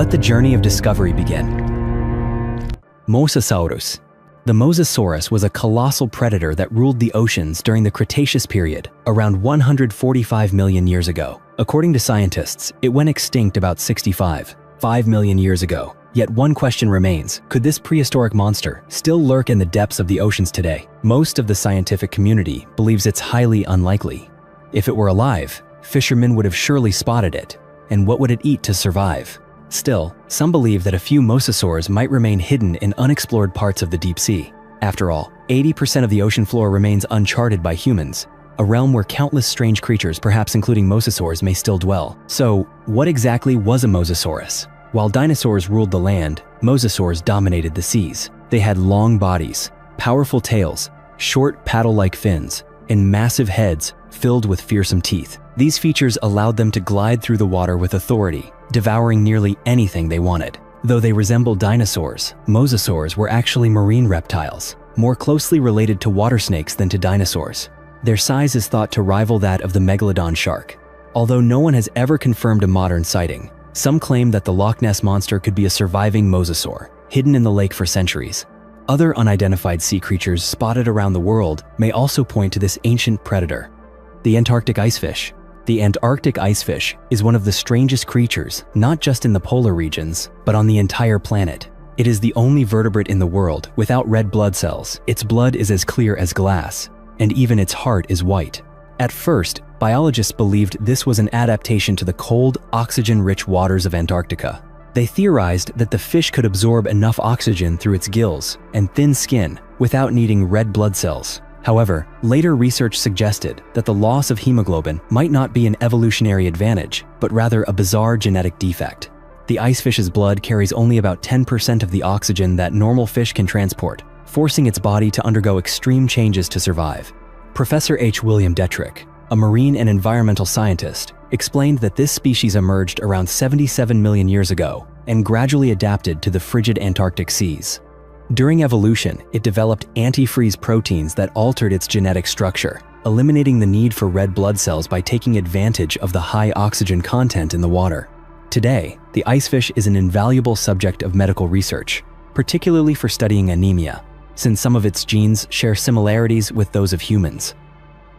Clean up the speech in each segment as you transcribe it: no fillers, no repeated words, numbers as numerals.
Let the journey of discovery begin. Mosasaurus. The Mosasaurus was a colossal predator that ruled the oceans during the Cretaceous period, around 145 million years ago. According to scientists, it went extinct about 5 million years ago. Yet one question remains: could this prehistoric monster still lurk in the depths of the oceans today? Most of the scientific community believes it's highly unlikely. If it were alive, fishermen would have surely spotted it. And what would it eat to survive? Still, some believe that a few mosasaurs might remain hidden in unexplored parts of the deep sea. After all, 80% of the ocean floor remains uncharted by humans, a realm where countless strange creatures, perhaps including mosasaurs, may still dwell. So, what exactly was a mosasaurus? While dinosaurs ruled the land, mosasaurs dominated the seas. They had long bodies, powerful tails, short paddle-like fins, and massive heads filled with fearsome teeth. These features allowed them to glide through the water with authority, devouring nearly anything they wanted. Though they resembled dinosaurs, mosasaurs were actually marine reptiles, more closely related to water snakes than to dinosaurs. Their size is thought to rival that of the megalodon shark. Although no one has ever confirmed a modern sighting, some claim that the Loch Ness Monster could be a surviving mosasaur, hidden in the lake for centuries. Other unidentified sea creatures spotted around the world may also point to this ancient predator. The Antarctic icefish. The Antarctic icefish is one of the strangest creatures, not just in the polar regions, but on the entire planet. It is the only vertebrate in the world without red blood cells. Its blood is as clear as glass, and even its heart is white. At first, biologists believed this was an adaptation to the cold, oxygen-rich waters of Antarctica. They theorized that the fish could absorb enough oxygen through its gills and thin skin without needing red blood cells. However, later research suggested that the loss of hemoglobin might not be an evolutionary advantage, but rather a bizarre genetic defect. The icefish's blood carries only about 10% of the oxygen that normal fish can transport, forcing its body to undergo extreme changes to survive. Professor H. William Detrick, a marine and environmental scientist, explained that this species emerged around 77 million years ago and gradually adapted to the frigid Antarctic seas. During evolution, it developed antifreeze proteins that altered its genetic structure, eliminating the need for red blood cells by taking advantage of the high oxygen content in the water. Today, the icefish is an invaluable subject of medical research, particularly for studying anemia, since some of its genes share similarities with those of humans.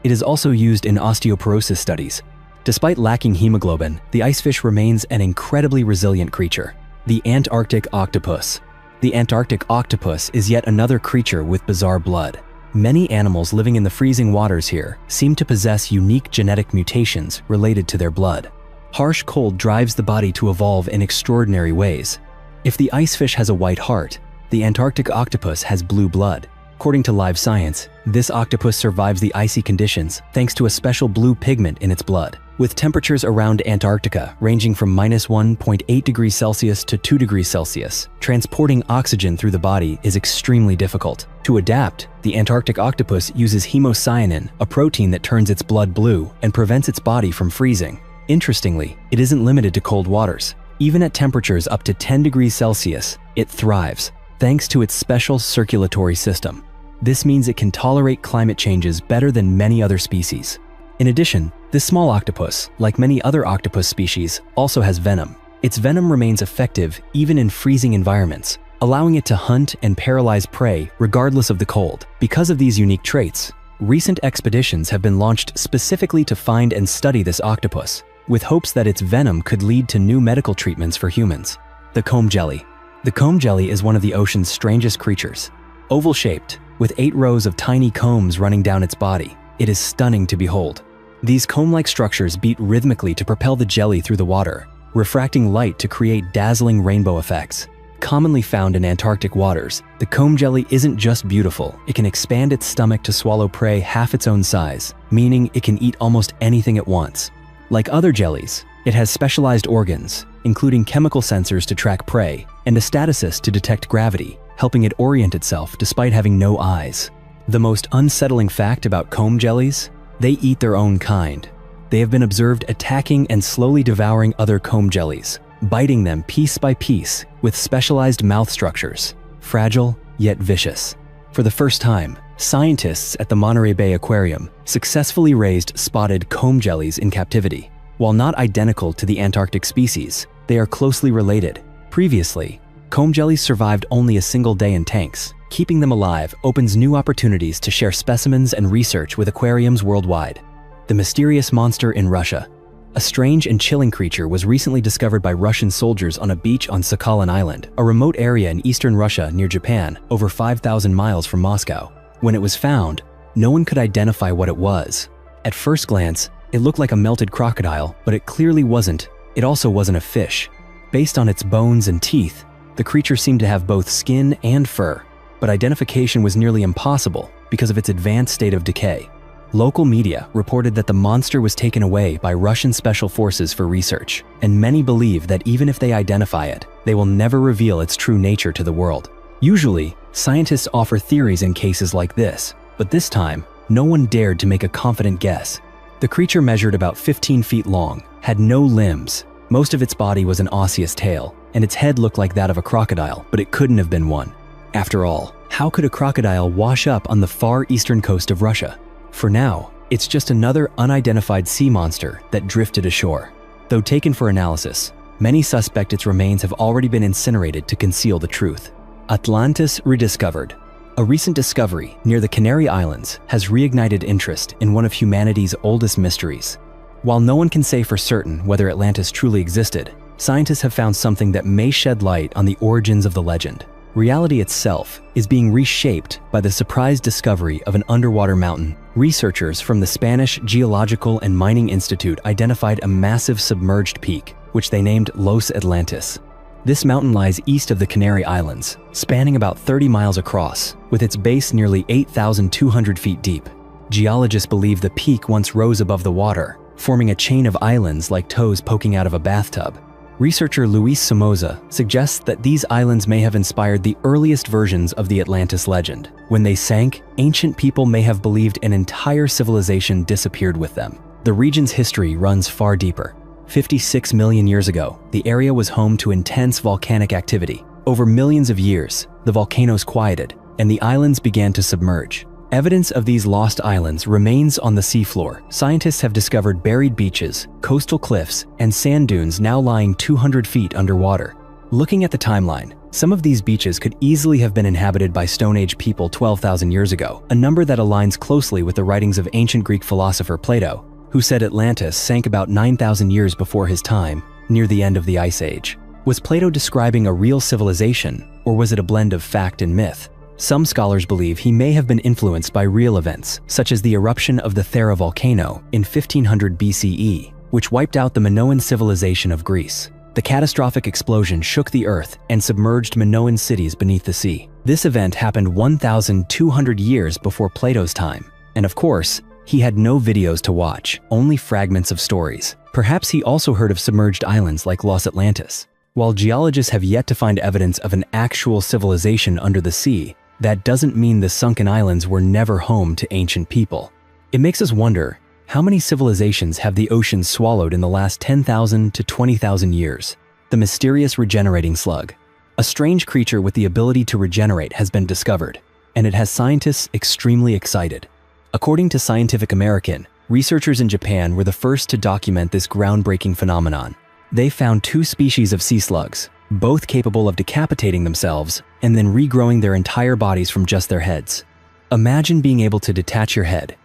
It is also used in osteoporosis studies. Despite lacking hemoglobin, the icefish remains an incredibly resilient creature. The Antarctic octopus. The Antarctic octopus is yet another creature with bizarre blood. Many animals living in the freezing waters here seem to possess unique genetic mutations related to their blood. Harsh cold drives the body to evolve in extraordinary ways. If the icefish has a white heart, the Antarctic octopus has blue blood. According to Live Science, this octopus survives the icy conditions thanks to a special blue pigment in its blood. With temperatures around Antarctica ranging from -1.8 degrees Celsius to 2 degrees Celsius, transporting oxygen through the body is extremely difficult. To adapt, the Antarctic octopus uses hemocyanin, a protein that turns its blood blue and prevents its body from freezing. Interestingly, it isn't limited to cold waters. Even at temperatures up to 10 degrees Celsius, it thrives, thanks to its special circulatory system. This means it can tolerate climate changes better than many other species. In addition, this small octopus, like many other octopus species, also has venom. Its venom remains effective even in freezing environments, allowing it to hunt and paralyze prey regardless of the cold. Because of these unique traits, recent expeditions have been launched specifically to find and study this octopus, with hopes that its venom could lead to new medical treatments for humans. The comb jelly. The comb jelly is one of the ocean's strangest creatures. Oval-shaped, with 8 rows of tiny combs running down its body, it is stunning to behold. These comb-like structures beat rhythmically to propel the jelly through the water, refracting light to create dazzling rainbow effects. Commonly found in Antarctic waters, the comb jelly isn't just beautiful, it can expand its stomach to swallow prey half its own size, meaning it can eat almost anything at once. Like other jellies, it has specialized organs, including chemical sensors to track prey and a statocist to detect gravity, helping it orient itself despite having no eyes. The most unsettling fact about comb jellies? They eat their own kind. They have been observed attacking and slowly devouring other comb jellies, biting them piece by piece with specialized mouth structures, fragile yet vicious. For the first time, scientists at the Monterey Bay Aquarium successfully raised spotted comb jellies in captivity. While not identical to the Antarctic species, they are closely related, Previously, comb jellies survived only a single day in tanks. Keeping them alive opens new opportunities to share specimens and research with aquariums worldwide. The mysterious monster in Russia. A strange and chilling creature was recently discovered by Russian soldiers on a beach on Sakhalin Island, a remote area in eastern Russia near Japan, over 5,000 miles from Moscow. When it was found, no one could identify what it was. At first glance, it looked like a melted crocodile, but it clearly wasn't. It also wasn't a fish. Based on its bones and teeth, the creature seemed to have both skin and fur, but identification was nearly impossible because of its advanced state of decay. Local media reported that the monster was taken away by Russian special forces for research, and many believe that even if they identify it, they will never reveal its true nature to the world. Usually, scientists offer theories in cases like this, but this time, no one dared to make a confident guess. The creature measured about 15 feet long, had no limbs. Most of its body was an osseous tail, and its head looked like that of a crocodile, but it couldn't have been one. After all, how could a crocodile wash up on the far eastern coast of Russia? For now, it's just another unidentified sea monster that drifted ashore. Though taken for analysis, many suspect its remains have already been incinerated to conceal the truth. Atlantis rediscovered. A recent discovery near the Canary Islands has reignited interest in one of humanity's oldest mysteries. While no one can say for certain whether Atlantis truly existed, scientists have found something that may shed light on the origins of the legend. Reality itself is being reshaped by the surprise discovery of an underwater mountain. Researchers from the Spanish Geological and Mining Institute identified a massive submerged peak, which they named Los Atlantis. This mountain lies east of the Canary Islands, spanning about 30 miles across, with its base nearly 8,200 feet deep. Geologists believe the peak once rose above the water, forming a chain of islands like toes poking out of a bathtub. Researcher Luis Somoza suggests that these islands may have inspired the earliest versions of the Atlantis legend. When they sank, ancient people may have believed an entire civilization disappeared with them. The region's history runs far deeper. 56 million years ago, the area was home to intense volcanic activity. Over millions of years, the volcanoes quieted, and the islands began to submerge. Evidence of these lost islands remains on the seafloor. Scientists have discovered buried beaches, coastal cliffs, and sand dunes now lying 200 feet underwater. Looking at the timeline, some of these beaches could easily have been inhabited by Stone Age people 12,000 years ago, a number that aligns closely with the writings of ancient Greek philosopher Plato, who said Atlantis sank about 9,000 years before his time, near the end of the Ice Age. Was Plato describing a real civilization, or was it a blend of fact and myth? Some scholars believe he may have been influenced by real events, such as the eruption of the Thera volcano in 1500 BCE, which wiped out the Minoan civilization of Greece. The catastrophic explosion shook the earth and submerged Minoan cities beneath the sea. This event happened 1,200 years before Plato's time, and of course, he had no videos to watch, only fragments of stories. Perhaps he also heard of submerged islands like Los Atlantis. While geologists have yet to find evidence of an actual civilization under the sea, that doesn't mean the sunken islands were never home to ancient people. It makes us wonder, how many civilizations have the ocean swallowed in the last 10,000 to 20,000 years? The mysterious regenerating slug. A strange creature with the ability to regenerate has been discovered, and it has scientists extremely excited. According to Scientific American, researchers in Japan were the first to document this groundbreaking phenomenon. They found 2 species of sea slugs, both capable of decapitating themselves and then regrowing their entire bodies from just their heads. Imagine being able to detach your head,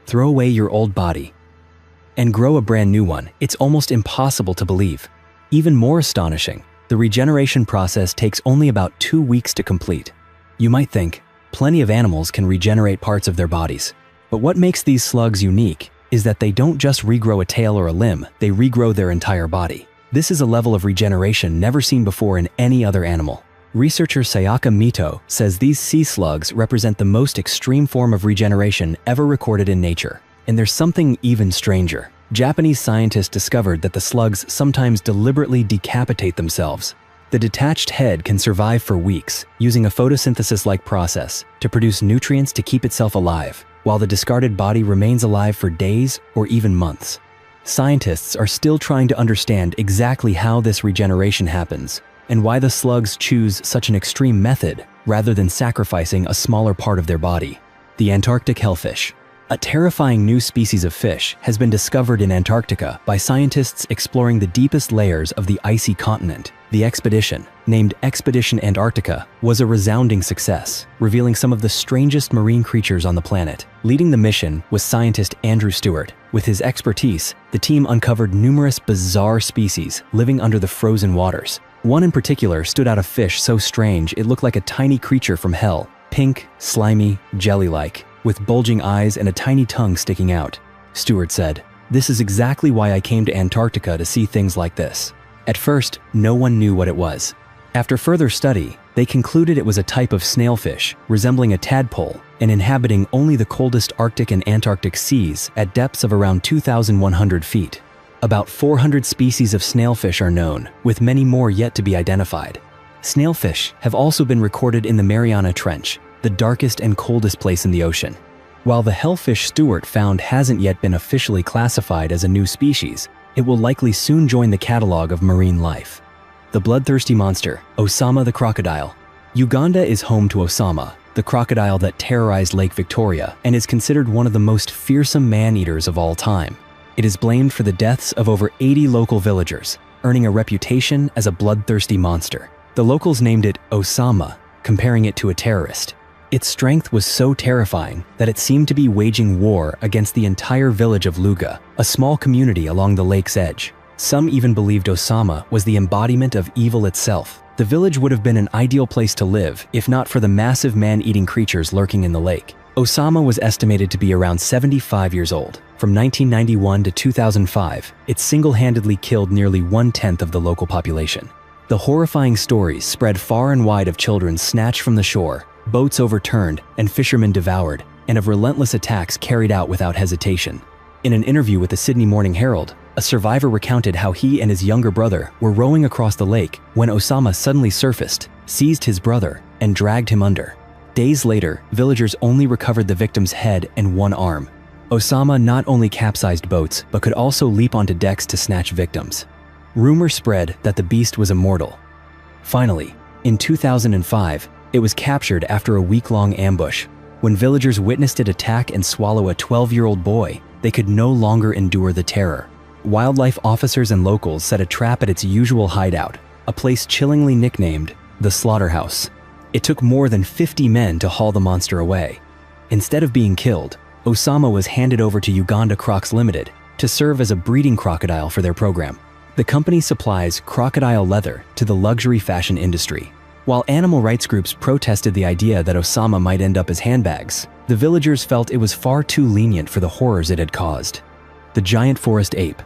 throw away your old body, and grow a brand new one. It's almost impossible to believe. Even more astonishing, the regeneration process takes only about 2 weeks to complete. You might think, plenty of animals can regenerate parts of their bodies. But what makes these slugs unique is that they don't just regrow a tail or a limb, they regrow their entire body. This is a level of regeneration never seen before in any other animal. Researcher Sayaka Mito says these sea slugs represent the most extreme form of regeneration ever recorded in nature. And there's something even stranger. Japanese scientists discovered that the slugs sometimes deliberately decapitate themselves. The detached head can survive for weeks, using a photosynthesis-like process to produce nutrients to keep itself alive, while the discarded body remains alive for days or even months. Scientists are still trying to understand exactly how this regeneration happens and why the slugs choose such an extreme method rather than sacrificing a smaller part of their body. The Antarctic hellfish. A terrifying new species of fish has been discovered in Antarctica by scientists exploring the deepest layers of the icy continent. The expedition, named Expedition Antarctica, was a resounding success, revealing some of the strangest marine creatures on the planet. Leading the mission was scientist Andrew Stewart. With his expertise, the team uncovered numerous bizarre species living under the frozen waters. One in particular stood out, a fish so strange it looked like a tiny creature from hell, pink, slimy, jelly-like, with bulging eyes and a tiny tongue sticking out. Stewart said, "This is exactly why I came to Antarctica to see things like this." At first, no one knew what it was. After further study, they concluded it was a type of snailfish resembling a tadpole and inhabiting only the coldest Arctic and Antarctic seas at depths of around 2,100 feet. About 400 species of snailfish are known, with many more yet to be identified. Snailfish have also been recorded in the Mariana Trench, the darkest and coldest place in the ocean. While the hellfish Stewart found hasn't yet been officially classified as a new species, it will likely soon join the catalog of marine life. The bloodthirsty monster, Osama the crocodile. Uganda is home to Osama, the crocodile that terrorized Lake Victoria and is considered one of the most fearsome man-eaters of all time. It is blamed for the deaths of over 80 local villagers, earning a reputation as a bloodthirsty monster. The locals named it Osama, comparing it to a terrorist. Its strength was so terrifying that it seemed to be waging war against the entire village of Luga, a small community along the lake's edge. Some even believed Osama was the embodiment of evil itself. The village would have been an ideal place to live if not for the massive man-eating creatures lurking in the lake. Osama was estimated to be around 75 years old. From 1991 to 2005, it single-handedly killed nearly 1/10 of the local population. The horrifying stories spread far and wide of children snatched from the shore, boats overturned, and fishermen devoured, and of relentless attacks carried out without hesitation. In an interview with the Sydney Morning Herald, a survivor recounted how he and his younger brother were rowing across the lake when Osama suddenly surfaced, seized his brother, and dragged him under. Days later, villagers only recovered the victim's head and one arm. Osama not only capsized boats, but could also leap onto decks to snatch victims. Rumor spread that the beast was immortal. Finally, in 2005, it was captured after a week-long ambush. When villagers witnessed it attack and swallow a 12-year-old boy, they could no longer endure the terror. Wildlife officers and locals set a trap at its usual hideout, a place chillingly nicknamed the Slaughterhouse. It took more than 50 men to haul the monster away. Instead of being killed, Osama was handed over to Uganda Crocs Limited to serve as a breeding crocodile for their program. The company supplies crocodile leather to the luxury fashion industry. While animal rights groups protested the idea that Osama might end up as handbags, the villagers felt it was far too lenient for the horrors it had caused. The giant forest ape.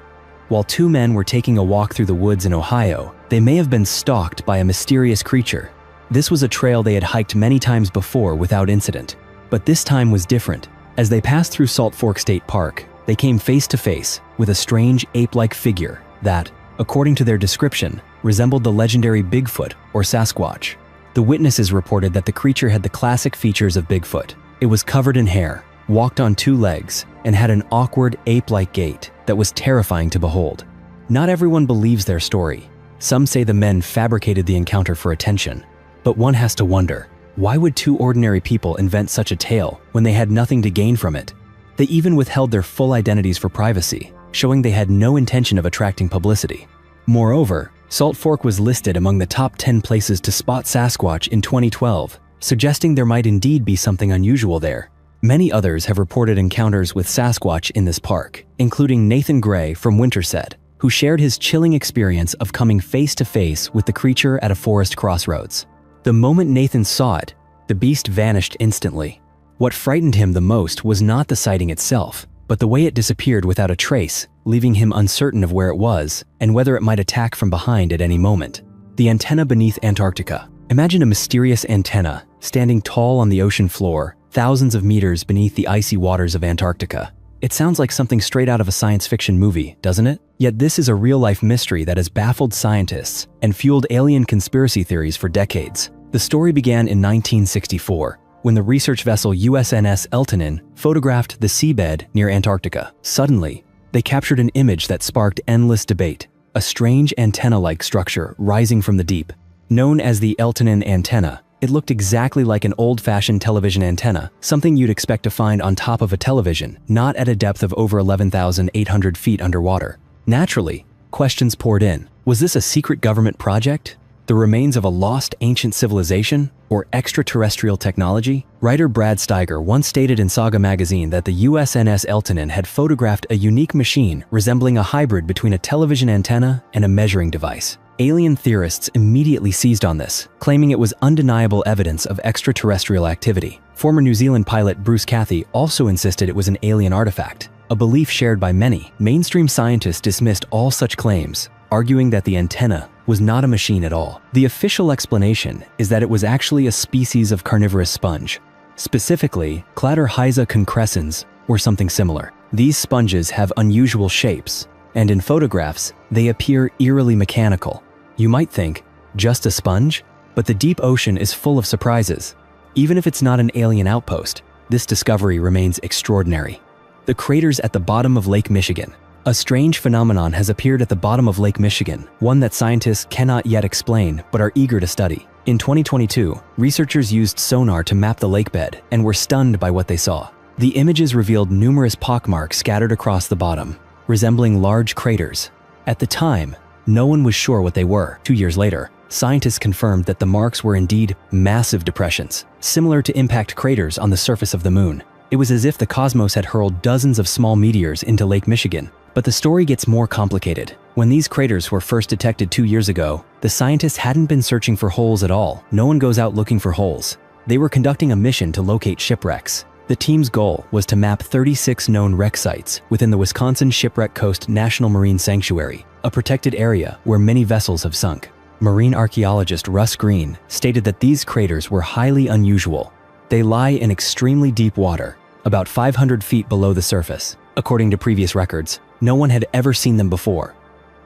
While two men were taking a walk through the woods in Ohio, they may have been stalked by a mysterious creature. This was a trail they had hiked many times before without incident. But this time was different. As they passed through Salt Fork State Park, they came face to face with a strange ape-like figure that, according to their description, resembled the legendary Bigfoot or Sasquatch. The witnesses reported that the creature had the classic features of Bigfoot. It was covered in hair, walked on two legs, and had an awkward ape-like gait that was terrifying to behold. Not everyone believes their story. Some say the men fabricated the encounter for attention. But one has to wonder, why would two ordinary people invent such a tale when they had nothing to gain from it? They even withheld their full identities for privacy, showing they had no intention of attracting publicity. Moreover, Salt Fork was listed among the top 10 places to spot Sasquatch in 2012, suggesting there might indeed be something unusual there. Many others have reported encounters with Sasquatch in this park, including Nathan Gray from Winterset, who shared his chilling experience of coming face to face with the creature at a forest crossroads. The moment Nathan saw it, the beast vanished instantly. What frightened him the most was not the sighting itself, but the way it disappeared without a trace, leaving him uncertain of where it was and whether it might attack from behind at any moment. The antenna beneath Antarctica. Imagine a mysterious antenna standing tall on the ocean floor, thousands of meters beneath the icy waters of Antarctica. It sounds like something straight out of a science fiction movie, doesn't it? Yet this is a real-life mystery that has baffled scientists and fueled alien conspiracy theories for decades. The story began in 1964, when the research vessel USNS Eltonin photographed the seabed near Antarctica. Suddenly, they captured an image that sparked endless debate, a strange antenna-like structure rising from the deep. Known as the Eltonin antenna, It looked exactly like an old-fashioned television antenna, something you'd expect to find on top of a television, not at a depth of over 11,800 feet underwater. Naturally, questions poured in. Was this a secret government project? The remains of a lost ancient civilization? Or extraterrestrial technology? Writer Brad Steiger once stated in Saga magazine that the USNS Eltonin had photographed a unique machine resembling a hybrid between a television antenna and a measuring device. Alien theorists immediately seized on this, claiming it was undeniable evidence of extraterrestrial activity. Former New Zealand pilot Bruce Cathy also insisted it was an alien artifact, a belief shared by many. Mainstream scientists dismissed all such claims, arguing that the antenna was not a machine at all. The official explanation is that it was actually a species of carnivorous sponge, specifically Cladorhiza concrescens or something similar. These sponges have unusual shapes, and in photographs, they appear eerily mechanical. You might think, just a sponge? But the deep ocean is full of surprises. Even if it's not an alien outpost, this discovery remains extraordinary. The craters at the bottom of Lake Michigan. A strange phenomenon has appeared at the bottom of Lake Michigan, one that scientists cannot yet explain but are eager to study. In 2022, researchers used sonar to map the lakebed and were stunned by what they saw. The images revealed numerous pockmarks scattered across the bottom, resembling large craters. At the time, no one was sure what they were. 2 years later, scientists confirmed that the marks were indeed massive depressions, similar to impact craters on the surface of the moon. It was as if the cosmos had hurled dozens of small meteors into Lake Michigan. But the story gets more complicated. When these craters were first detected 2 years ago, the scientists hadn't been searching for holes at all. No one goes out looking for holes. They were conducting a mission to locate shipwrecks. The team's goal was to map 36 known wreck sites within the Wisconsin Shipwreck Coast National Marine Sanctuary, a protected area where many vessels have sunk. Marine archaeologist Russ Green stated that these craters were highly unusual. They lie in extremely deep water, about 500 feet below the surface. According to previous records, no one had ever seen them before.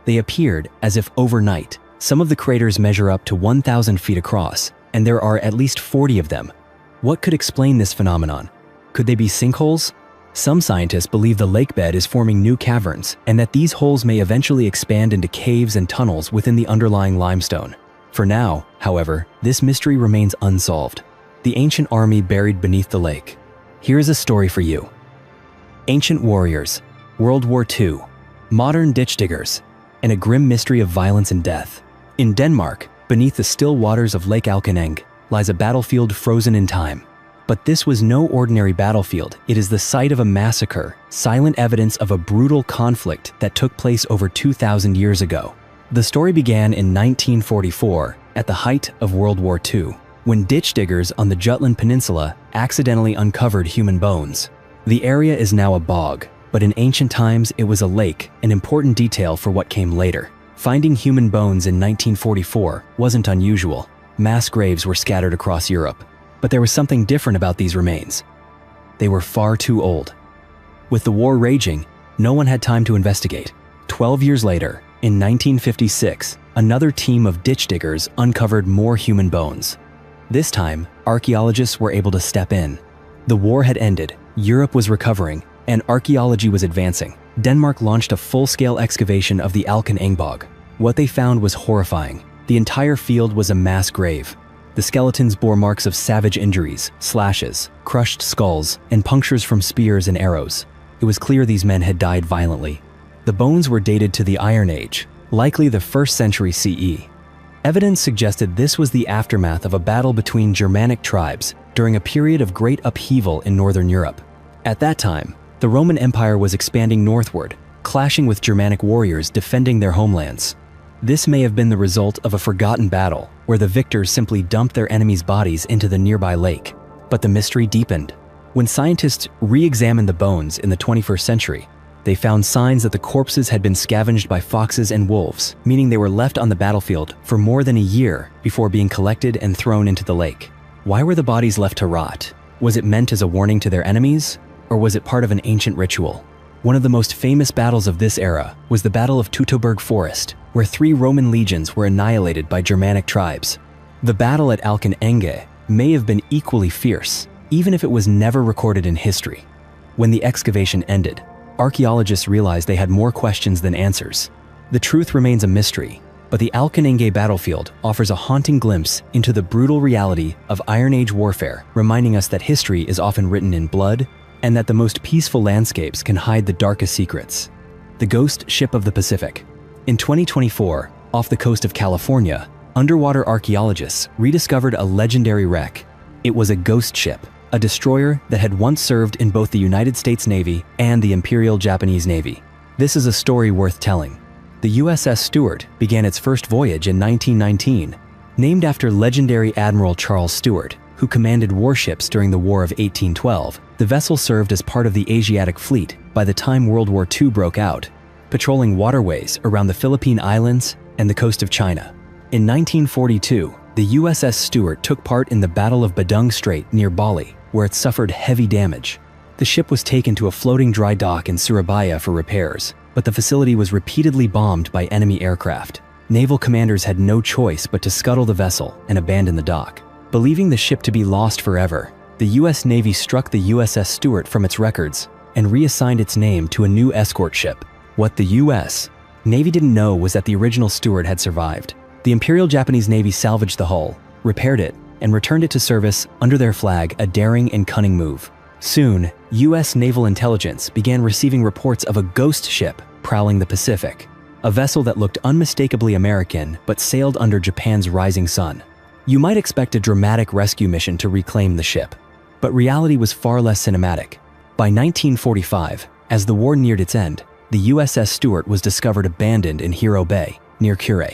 They appeared as if overnight. Some of the craters measure up to 1,000 feet across, and there are at least 40 of them. What could explain this phenomenon? Could they be sinkholes? Some scientists believe the lakebed is forming new caverns, and that these holes may eventually expand into caves and tunnels within the underlying limestone. For now, however, this mystery remains unsolved. The ancient army buried beneath the lake. Here is a story for you. Ancient warriors, World War II, modern ditch diggers, and a grim mystery of violence and death. In Denmark, beneath the still waters of Lake Alkeneng, lies a battlefield frozen in time. But this was no ordinary battlefield. It is the site of a massacre, silent evidence of a brutal conflict that took place over 2,000 years ago. The story began in 1944, at the height of World War II, when ditch diggers on the Jutland Peninsula accidentally uncovered human bones. The area is now a bog, but in ancient times it was a lake, an important detail for what came later. Finding human bones in 1944 wasn't unusual. Mass graves were scattered across Europe. But there was something different about these remains. They were far too old. With the war raging, no one had time to investigate. 12 years later, in 1956, another team of ditch diggers uncovered more human bones. This time, archaeologists were able to step in. The war had ended, Europe was recovering, and archaeology was advancing. Denmark launched a full-scale excavation of the Alkeneng bog. What they found was horrifying. The entire field was a mass grave. The skeletons bore marks of savage injuries, slashes, crushed skulls, and punctures from spears and arrows. It was clear these men had died violently. The bones were dated to the Iron Age, likely the 1st century CE. Evidence suggested this was the aftermath of a battle between Germanic tribes during a period of great upheaval in northern Europe. At that time, the Roman Empire was expanding northward, clashing with Germanic warriors defending their homelands. This may have been the result of a forgotten battle, where the victors simply dumped their enemies' bodies into the nearby lake. But the mystery deepened. When scientists re-examined the bones in the 21st century, they found signs that the corpses had been scavenged by foxes and wolves, meaning they were left on the battlefield for more than a year before being collected and thrown into the lake. Why were the bodies left to rot? Was it meant as a warning to their enemies, or was it part of an ancient ritual? One of the most famous battles of this era was the Battle of Teutoburg Forest, where 3 Roman legions were annihilated by Germanic tribes. The battle at Alkeneng may have been equally fierce, even if it was never recorded in history. When the excavation ended, archaeologists realized they had more questions than answers. The truth remains a mystery. But the Alcanengue battlefield offers a haunting glimpse into the brutal reality of Iron Age warfare, reminding us that history is often written in blood and that the most peaceful landscapes can hide the darkest secrets. The Ghost Ship of the Pacific. In 2024, off the coast of California, underwater archaeologists rediscovered a legendary wreck. It was a ghost ship, a destroyer that had once served in both the United States Navy and the Imperial Japanese Navy. This is a story worth telling. The USS Stewart began its first voyage in 1919. Named after legendary Admiral Charles Stewart, who commanded warships during the War of 1812, the vessel served as part of the Asiatic Fleet by the time World War II broke out, patrolling waterways around the Philippine Islands and the coast of China. In 1942, the USS Stewart took part in the Battle of Badung Strait near Bali, where it suffered heavy damage. The ship was taken to a floating dry dock in Surabaya for repairs, but the facility was repeatedly bombed by enemy aircraft. Naval commanders had no choice but to scuttle the vessel and abandon the dock. Believing the ship to be lost forever, the US Navy struck the USS Stewart from its records and reassigned its name to a new escort ship. What the US Navy didn't know was that the original Stewart had survived. The Imperial Japanese Navy salvaged the hull, repaired it, and returned it to service under their flag, a daring and cunning move. Soon, US naval intelligence began receiving reports of a ghost ship prowling the Pacific, a vessel that looked unmistakably American but sailed under Japan's rising sun. You might expect a dramatic rescue mission to reclaim the ship, but reality was far less cinematic. By 1945, as the war neared its end, the USS Stewart was discovered abandoned in Hiro Bay, near Kure.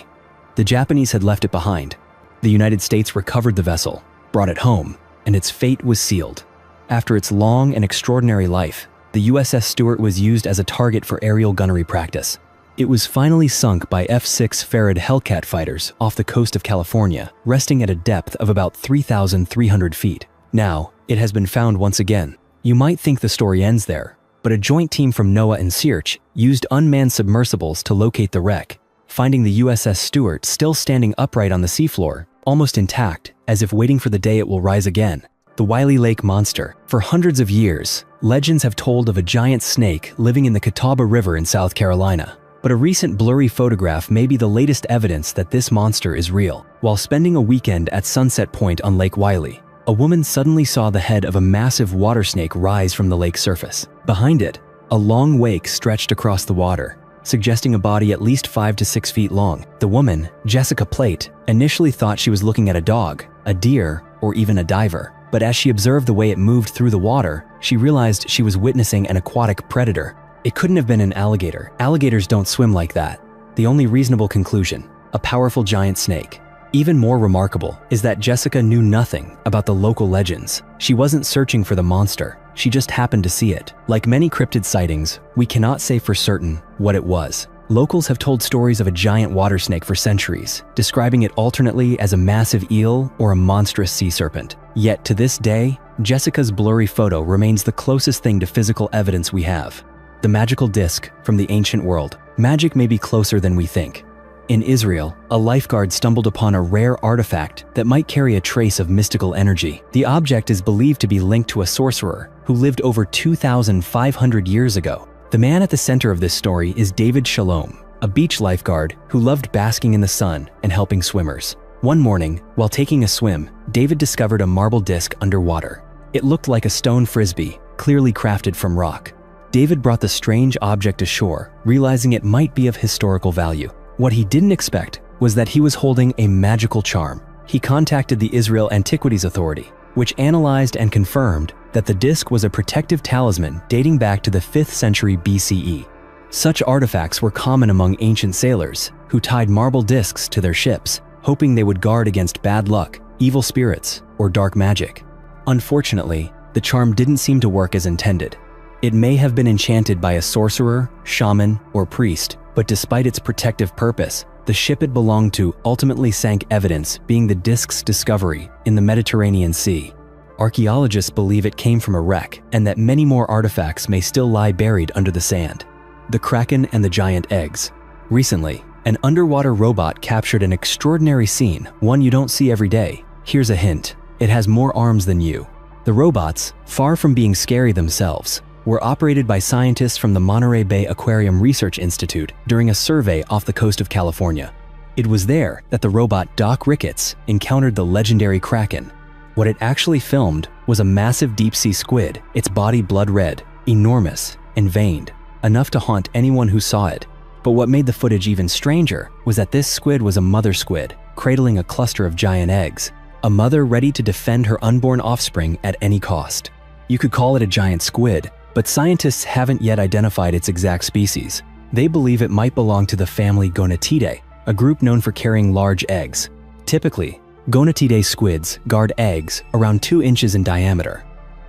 The Japanese had left it behind. The United States recovered the vessel, brought it home, and its fate was sealed. After its long and extraordinary life, the USS Stewart was used as a target for aerial gunnery practice. It was finally sunk by F-6 Farad Hellcat fighters off the coast of California, resting at a depth of about 3,300 feet. Now, it has been found once again. You might think the story ends there, but a joint team from NOAA and SEARCH used unmanned submersibles to locate the wreck, finding the USS Stewart still standing upright on the seafloor, almost intact, as if waiting for the day it will rise again. The Wiley Lake Monster. For hundreds of years, legends have told of a giant snake living in the Catawba River in South Carolina. But a recent blurry photograph may be the latest evidence that this monster is real. While spending a weekend at Sunset Point on Lake Wiley, a woman suddenly saw the head of a massive water snake rise from the lake's surface. Behind it, a long wake stretched across the water, suggesting a body at least 5 to 6 feet long. The woman, Jessica Plate, initially thought she was looking at a dog, a deer, or even a diver. But as she observed the way it moved through the water, she realized she was witnessing an aquatic predator. It couldn't have been an alligator. Alligators don't swim like that. The only reasonable conclusion, a powerful giant snake. Even more remarkable is that Jessica knew nothing about the local legends. She wasn't searching for the monster. She just happened to see it. Like many cryptid sightings, we cannot say for certain what it was. Locals have told stories of a giant water snake for centuries, describing it alternately as a massive eel or a monstrous sea serpent. Yet to this day, Jessica's blurry photo remains the closest thing to physical evidence we have. The magical disc from the ancient world. Magic may be closer than we think. In Israel, a lifeguard stumbled upon a rare artifact that might carry a trace of mystical energy. The object is believed to be linked to a sorcerer who lived over 2,500 years ago. The man at the center of this story is David Shalom, a beach lifeguard who loved basking in the sun and helping swimmers. One morning, while taking a swim, David discovered a marble disc underwater. It looked like a stone frisbee, clearly crafted from rock. David brought the strange object ashore, realizing it might be of historical value. What he didn't expect was that he was holding a magical charm. He contacted the Israel Antiquities Authority, which analyzed and confirmed that the disc was a protective talisman dating back to the 5th century BCE. Such artifacts were common among ancient sailors who tied marble discs to their ships, hoping they would guard against bad luck, evil spirits, or dark magic. Unfortunately, the charm didn't seem to work as intended. It may have been enchanted by a sorcerer, shaman, or priest, but despite its protective purpose, the ship it belonged to ultimately sank, evidence being the disc's discovery in the Mediterranean Sea. Archaeologists believe it came from a wreck and that many more artifacts may still lie buried under the sand. The Kraken and the giant eggs. Recently, an underwater robot captured an extraordinary scene, one you don't see every day. Here's a hint. It has more arms than you. The robots, far from being scary themselves, were operated by scientists from the Monterey Bay Aquarium Research Institute during a survey off the coast of California. It was there that the robot Doc Ricketts encountered the legendary Kraken. What it actually filmed was a massive deep-sea squid, its body blood red, enormous, and veined, enough to haunt anyone who saw it. But what made the footage even stranger was that this squid was a mother squid, cradling a cluster of giant eggs, a mother ready to defend her unborn offspring at any cost. You could call it a giant squid, but scientists haven't yet identified its exact species. They believe it might belong to the family Gonatidae, a group known for carrying large eggs. Typically, Gonatidae squids guard eggs around 2 inches in diameter.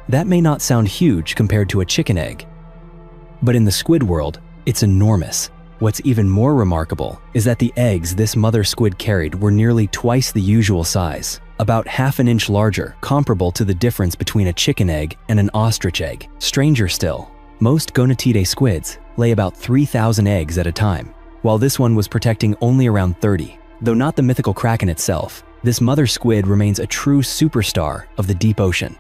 That may not sound huge compared to a chicken egg, but in the squid world, it's enormous. What's even more remarkable is that the eggs this mother squid carried were nearly twice the usual size, about half an inch larger, comparable to the difference between a chicken egg and an ostrich egg. Stranger still, most Gonatidae squids lay about 3,000 eggs at a time, while this one was protecting only around 30. Though not the mythical Kraken itself, this mother squid remains a true superstar of the deep ocean.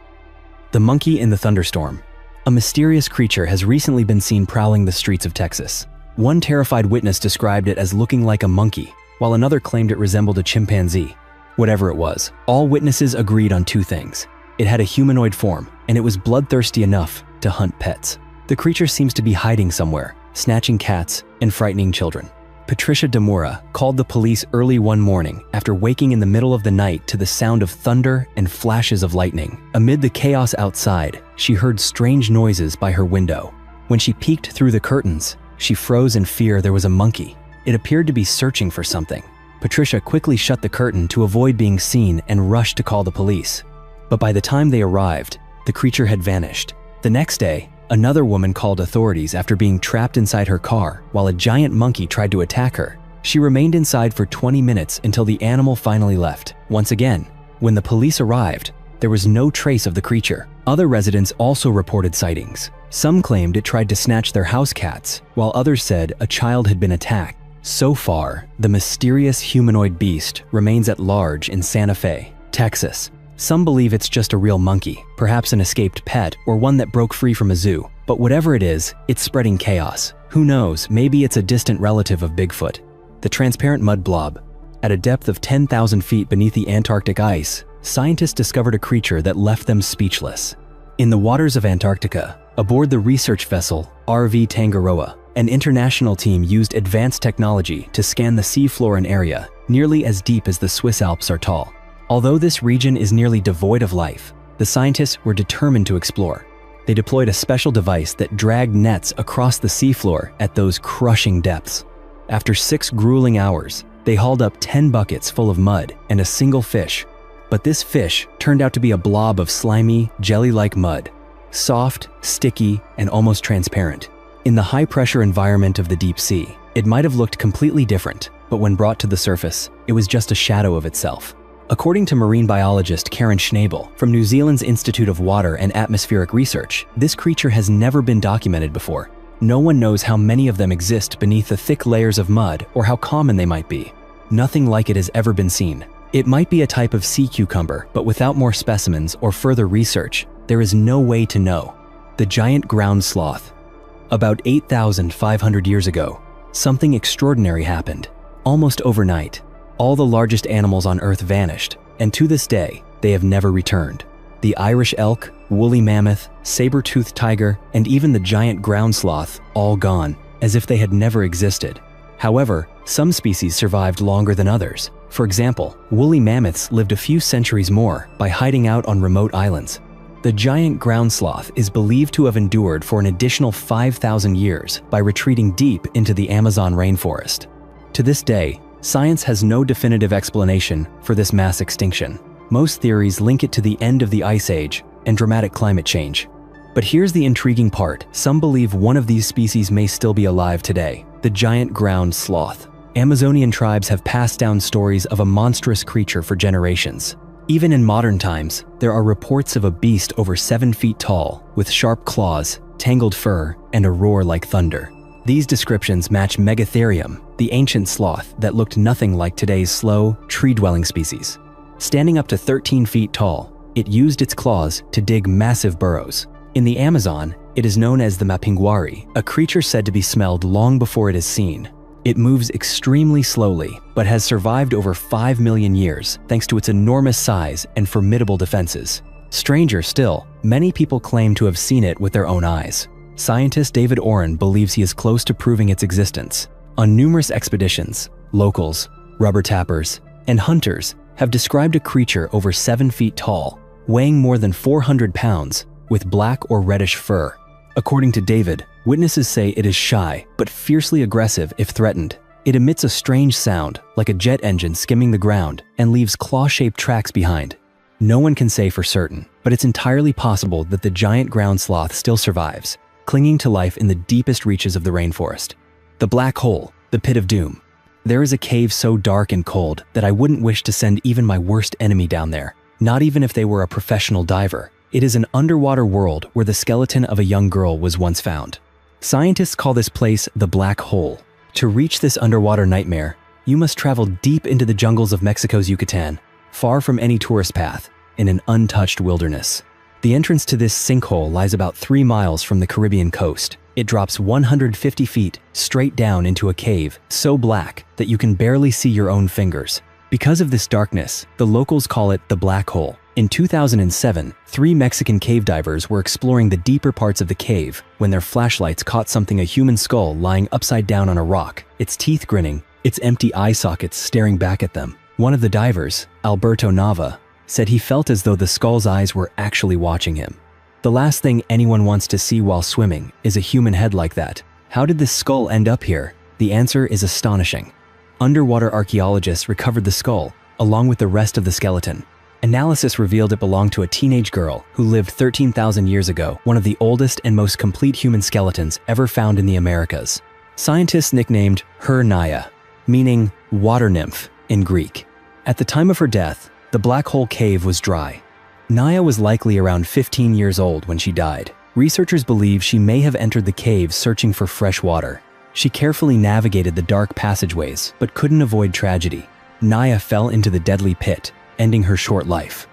The monkey in the thunderstorm. A mysterious creature has recently been seen prowling the streets of Texas. One terrified witness described it as looking like a monkey, while another claimed it resembled a chimpanzee. Whatever it was, all witnesses agreed on 2 things. It had a humanoid form, and it was bloodthirsty enough to hunt pets. The creature seems to be hiding somewhere, snatching cats and frightening children. Patricia Demura called the police early one morning after waking in the middle of the night to the sound of thunder and flashes of lightning. Amid the chaos outside, she heard strange noises by her window. When she peeked through the curtains, she froze in fear. There was a monkey. It appeared to be searching for something. Patricia quickly shut the curtain to avoid being seen and rushed to call the police. But by the time they arrived, the creature had vanished. The next day, another woman called authorities after being trapped inside her car while a giant monkey tried to attack her. She remained inside for 20 minutes until the animal finally left. Once again, when the police arrived, there was no trace of the creature. Other residents also reported sightings. Some claimed it tried to snatch their house cats, while others said a child had been attacked. So far, the mysterious humanoid beast remains at large in Santa Fe, Texas. Some believe it's just a real monkey, perhaps an escaped pet or one that broke free from a zoo. But whatever it is, it's spreading chaos. Who knows, maybe it's a distant relative of Bigfoot. The transparent mud blob. At a depth of 10,000 feet beneath the Antarctic ice, scientists discovered a creature that left them speechless. In the waters of Antarctica, aboard the research vessel RV Tangaroa, an international team used advanced technology to scan the seafloor and area nearly as deep as the Swiss Alps are tall. Although this region is nearly devoid of life, the scientists were determined to explore. They deployed a special device that dragged nets across the seafloor at those crushing depths. After 6 grueling hours, they hauled up 10 buckets full of mud and a single fish. But this fish turned out to be a blob of slimy, jelly-like mud, soft, sticky, and almost transparent. In the high-pressure environment of the deep sea, it might have looked completely different, but when brought to the surface, it was just a shadow of itself. According to marine biologist Karen Schnabel from New Zealand's Institute of Water and Atmospheric Research, this creature has never been documented before. No one knows how many of them exist beneath the thick layers of mud or how common they might be. Nothing like it has ever been seen. It might be a type of sea cucumber, but without more specimens or further research, there is no way to know. The giant ground sloth. About 8,500 years ago, something extraordinary happened. Almost overnight, all the largest animals on Earth vanished, and to this day, they have never returned. The Irish elk, woolly mammoth, saber-toothed tiger, and even the giant ground sloth, all gone, as if they had never existed. However, some species survived longer than others. For example, woolly mammoths lived a few centuries more by hiding out on remote islands. The giant ground sloth is believed to have endured for an additional 5,000 years by retreating deep into the Amazon rainforest. To this day, science has no definitive explanation for this mass extinction. Most theories link it to the end of the Ice Age and dramatic climate change. But here's the intriguing part. Some believe one of these species may still be alive today, the giant ground sloth. Amazonian tribes have passed down stories of a monstrous creature for generations. Even in modern times, there are reports of a beast over 7 feet tall, with sharp claws, tangled fur, and a roar like thunder. These descriptions match Megatherium, the ancient sloth that looked nothing like today's slow, tree-dwelling species. Standing up to 13 feet tall, it used its claws to dig massive burrows. In the Amazon, it is known as the mapinguari, a creature said to be smelled long before it is seen. It moves extremely slowly, but has survived over 5 million years thanks to its enormous size and formidable defenses. Stranger still, many people claim to have seen it with their own eyes. Scientist David Oren believes he is close to proving its existence. On numerous expeditions, locals, rubber tappers, and hunters have described a creature over 7 feet tall, weighing more than 400 pounds, with black or reddish fur. According to David, witnesses say it is shy, but fiercely aggressive if threatened. It emits a strange sound, like a jet engine skimming the ground, and leaves claw-shaped tracks behind. No one can say for certain, but it's entirely possible that the giant ground sloth still survives, clinging to life in the deepest reaches of the rainforest. The black hole, the pit of doom. There is a cave so dark and cold that I wouldn't wish to send even my worst enemy down there, not even if they were a professional diver. It is an underwater world where the skeleton of a young girl was once found. Scientists call this place the black hole. To reach this underwater nightmare, you must travel deep into the jungles of Mexico's Yucatan, far from any tourist path, in an untouched wilderness. The entrance to this sinkhole lies about 3 miles from the Caribbean coast. It drops 150 feet straight down into a cave so black that you can barely see your own fingers. Because of this darkness, the locals call it the black hole. In 2007, 3 Mexican cave divers were exploring the deeper parts of the cave when their flashlights caught something, a human skull lying upside down on a rock, its teeth grinning, its empty eye sockets staring back at them. One of the divers, Alberto Nava, said he felt as though the skull's eyes were actually watching him. The last thing anyone wants to see while swimming is a human head like that. How did this skull end up here? The answer is astonishing. Underwater archaeologists recovered the skull, along with the rest of the skeleton. Analysis revealed it belonged to a teenage girl who lived 13,000 years ago, one of the oldest and most complete human skeletons ever found in the Americas. Scientists nicknamed her Naya, meaning water nymph in Greek. At the time of her death, the black hole cave was dry. Naya was likely around 15 years old when she died. Researchers believe she may have entered the cave searching for fresh water. She carefully navigated the dark passageways, but couldn't avoid tragedy. Naya fell into the deadly pit, ending her short life.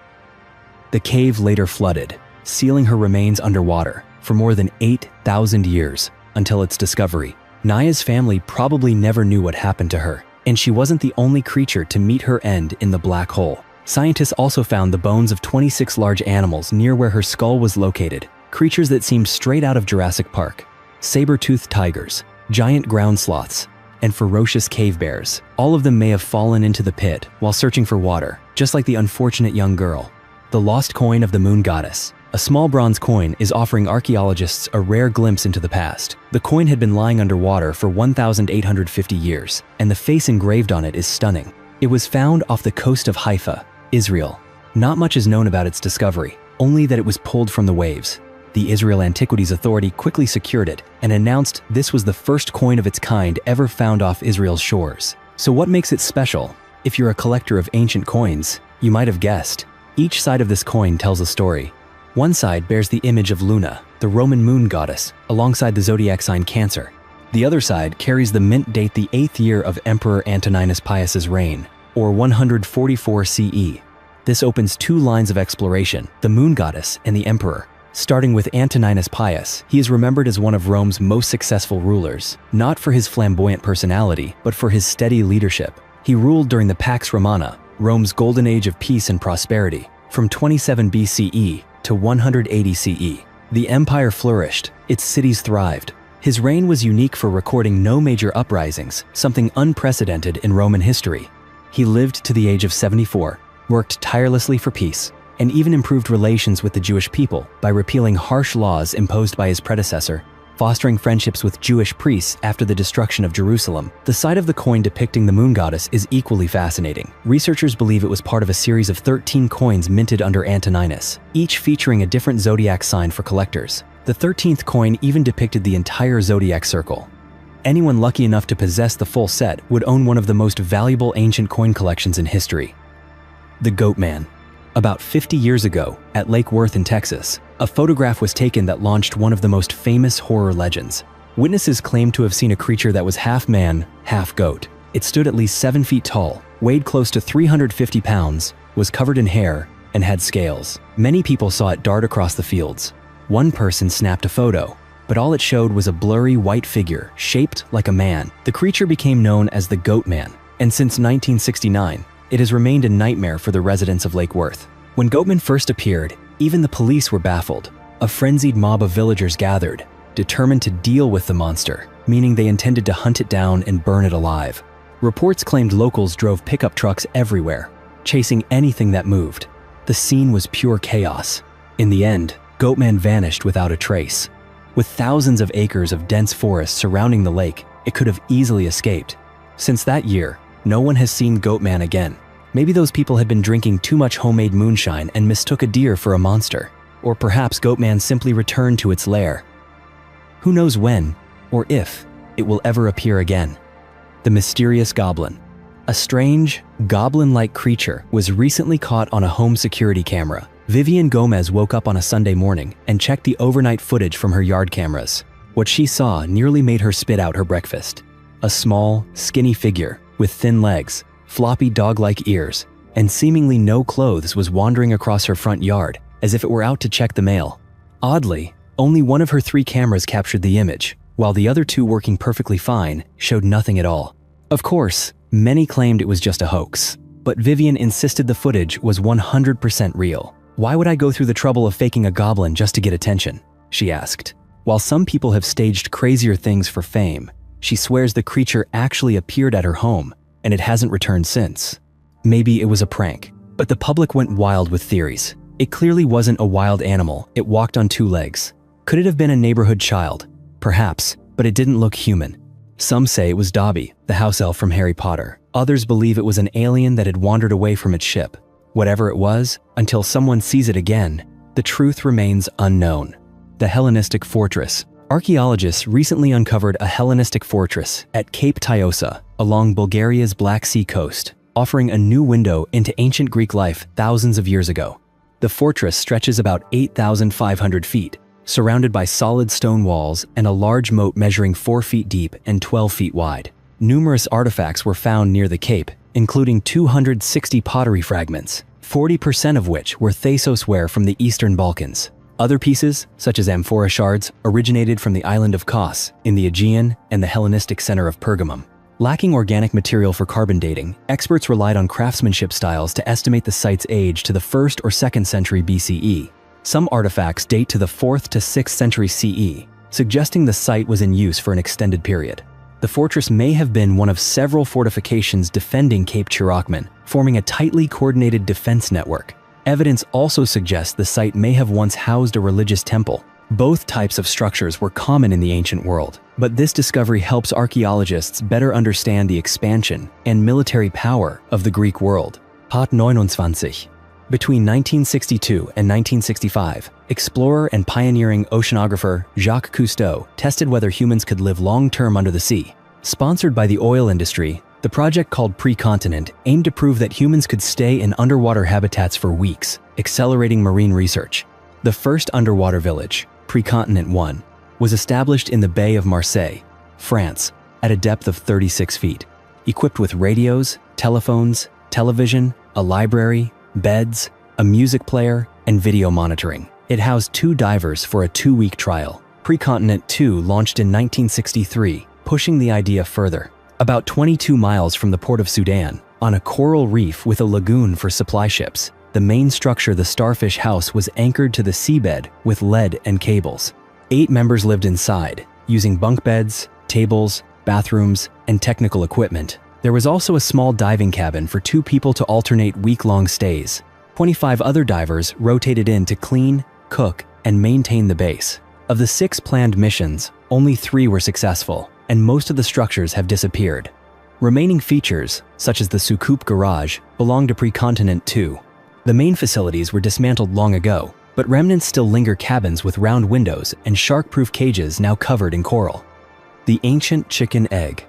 The cave later flooded, sealing her remains underwater for more than 8,000 years until its discovery. Naya's family probably never knew what happened to her, and she wasn't the only creature to meet her end in the black hole. Scientists also found the bones of 26 large animals near where her skull was located, creatures that seemed straight out of Jurassic Park. Saber-toothed tigers, giant ground sloths, and ferocious cave bears. All of them may have fallen into the pit while searching for water, just like the unfortunate young girl. The lost coin of the moon goddess. A small bronze coin is offering archaeologists a rare glimpse into the past. The coin had been lying underwater for 1,850 years, and the face engraved on it is stunning. It was found off the coast of Haifa, Israel. Not much is known about its discovery, only that it was pulled from the waves. The Israel Antiquities Authority quickly secured it and announced this was the first coin of its kind ever found off Israel's shores. So what makes it special? If you're a collector of ancient coins, you might have guessed. Each side of this coin tells a story. One side bears the image of Luna, the Roman moon goddess, alongside the zodiac sign Cancer. The other side carries the mint date, the 8th year of Emperor Antoninus Pius's reign, or 144 CE. This opens 2 lines of exploration, the moon goddess and the emperor. Starting with Antoninus Pius, he is remembered as one of Rome's most successful rulers, not for his flamboyant personality, but for his steady leadership. He ruled during the Pax Romana, Rome's golden age of peace and prosperity, from 27 BCE to 180 CE. The empire flourished, its cities thrived. His reign was unique for recording no major uprisings, something unprecedented in Roman history. He lived to the age of 74, worked tirelessly for peace, and even improved relations with the Jewish people by repealing harsh laws imposed by his predecessor, fostering friendships with Jewish priests after the destruction of Jerusalem. The side of the coin depicting the moon goddess is equally fascinating. Researchers believe it was part of a series of 13 coins minted under Antoninus, each featuring a different zodiac sign for collectors. The 13th coin even depicted the entire zodiac circle. Anyone lucky enough to possess the full set would own one of the most valuable ancient coin collections in history. The Goat Man. About 50 years ago, at Lake Worth in Texas, a photograph was taken that launched one of the most famous horror legends. Witnesses claimed to have seen a creature that was half man, half goat. It stood at least 7 feet tall, weighed close to 350 pounds, was covered in hair, and had scales. Many people saw it dart across the fields. One person snapped a photo. but all it showed was a blurry white figure shaped like a man. The creature became known as the Goat Man, and since 1969, it has remained a nightmare for the residents of Lake Worth. When Goatman first appeared, even the police were baffled. A frenzied mob of villagers gathered, determined to deal with the monster, meaning they intended to hunt it down and burn it alive. Reports claimed locals drove pickup trucks everywhere, chasing anything that moved. The scene was pure chaos. In the end, Goatman vanished without a trace. With thousands of acres of dense forest surrounding the lake, it could have easily escaped. Since that year, no one has seen Goatman again. Maybe those people had been drinking too much homemade moonshine and mistook a deer for a monster. Or perhaps Goatman simply returned to its lair. Who knows when, or if, it will ever appear again. The mysterious goblin. A strange, goblin-like creature was recently caught on a home security camera. Vivian Gomez woke up on a Sunday morning and checked the overnight footage from her yard cameras. What she saw nearly made her spit out her breakfast. A small, skinny figure with thin legs, floppy dog-like ears, and seemingly no clothes was wandering across her front yard as if it were out to check the mail. Oddly, only one of her 3 cameras captured the image, while the other 2 working perfectly fine showed nothing at all. Of course, many claimed it was just a hoax, but Vivian insisted the footage was 100% real. "Why would I go through the trouble of faking a goblin just to get attention?" she asked. While some people have staged crazier things for fame, she swears the creature actually appeared at her home, and it hasn't returned since. Maybe it was a prank, but the public went wild with theories. It clearly wasn't a wild animal, it walked on 2 legs. Could it have been a neighborhood child? Perhaps, but it didn't look human. Some say it was Dobby, the house elf from Harry Potter. Others believe it was an alien that had wandered away from its ship. Whatever it was, until someone sees it again, the truth remains unknown. The Hellenistic Fortress. Archaeologists recently uncovered a Hellenistic fortress at Cape Tyosa along Bulgaria's Black Sea coast, offering a new window into ancient Greek life thousands of years ago. The fortress stretches about 8,500 feet, surrounded by solid stone walls and a large moat measuring 4 feet deep and 12 feet wide. Numerous artifacts were found near the cape, including 260 pottery fragments, 40% of which were Thessos-ware from the Eastern Balkans. Other pieces, such as amphora shards, originated from the island of Kos in the Aegean and the Hellenistic center of Pergamum. Lacking organic material for carbon dating, experts relied on craftsmanship styles to estimate the site's age to the 1st or 2nd century BCE. Some artifacts date to the 4th to 6th century CE, suggesting the site was in use for an extended period. The fortress may have been one of several fortifications defending Cape Chirocman, forming a tightly coordinated defense network. Evidence also suggests the site may have once housed a religious temple. Both types of structures were common in the ancient world, but this discovery helps archaeologists better understand the expansion and military power of the Greek world. Part 29. Between 1962 and 1965, explorer and pioneering oceanographer Jacques Cousteau tested whether humans could live long-term under the sea. Sponsored by the oil industry, the project called Precontinent aimed to prove that humans could stay in underwater habitats for weeks, accelerating marine research. The first underwater village, Precontinent 1, was established in the Bay of Marseille, France, at a depth of 36 feet, equipped with radios, telephones, television, a library, beds, a music player, and video monitoring. It housed 2 divers for a 2-week trial. Precontinent 2 launched in 1963, pushing the idea further. About 22 miles from the port of Sudan, on a coral reef with a lagoon for supply ships, the main structure, the Starfish House, was anchored to the seabed with lead and cables. 8 members lived inside, using bunk beds, tables, bathrooms, and technical equipment. There was also a small diving cabin for 2 people to alternate week-long stays. 25 other divers rotated in to clean, cook, and maintain the base. Of the 6 planned missions, only 3 were successful, and most of the structures have disappeared. Remaining features, such as the Soucoupe Garage, belong to Precontinent 2. The main facilities were dismantled long ago, but remnants still linger: cabins with round windows and shark-proof cages now covered in coral. The ancient chicken egg.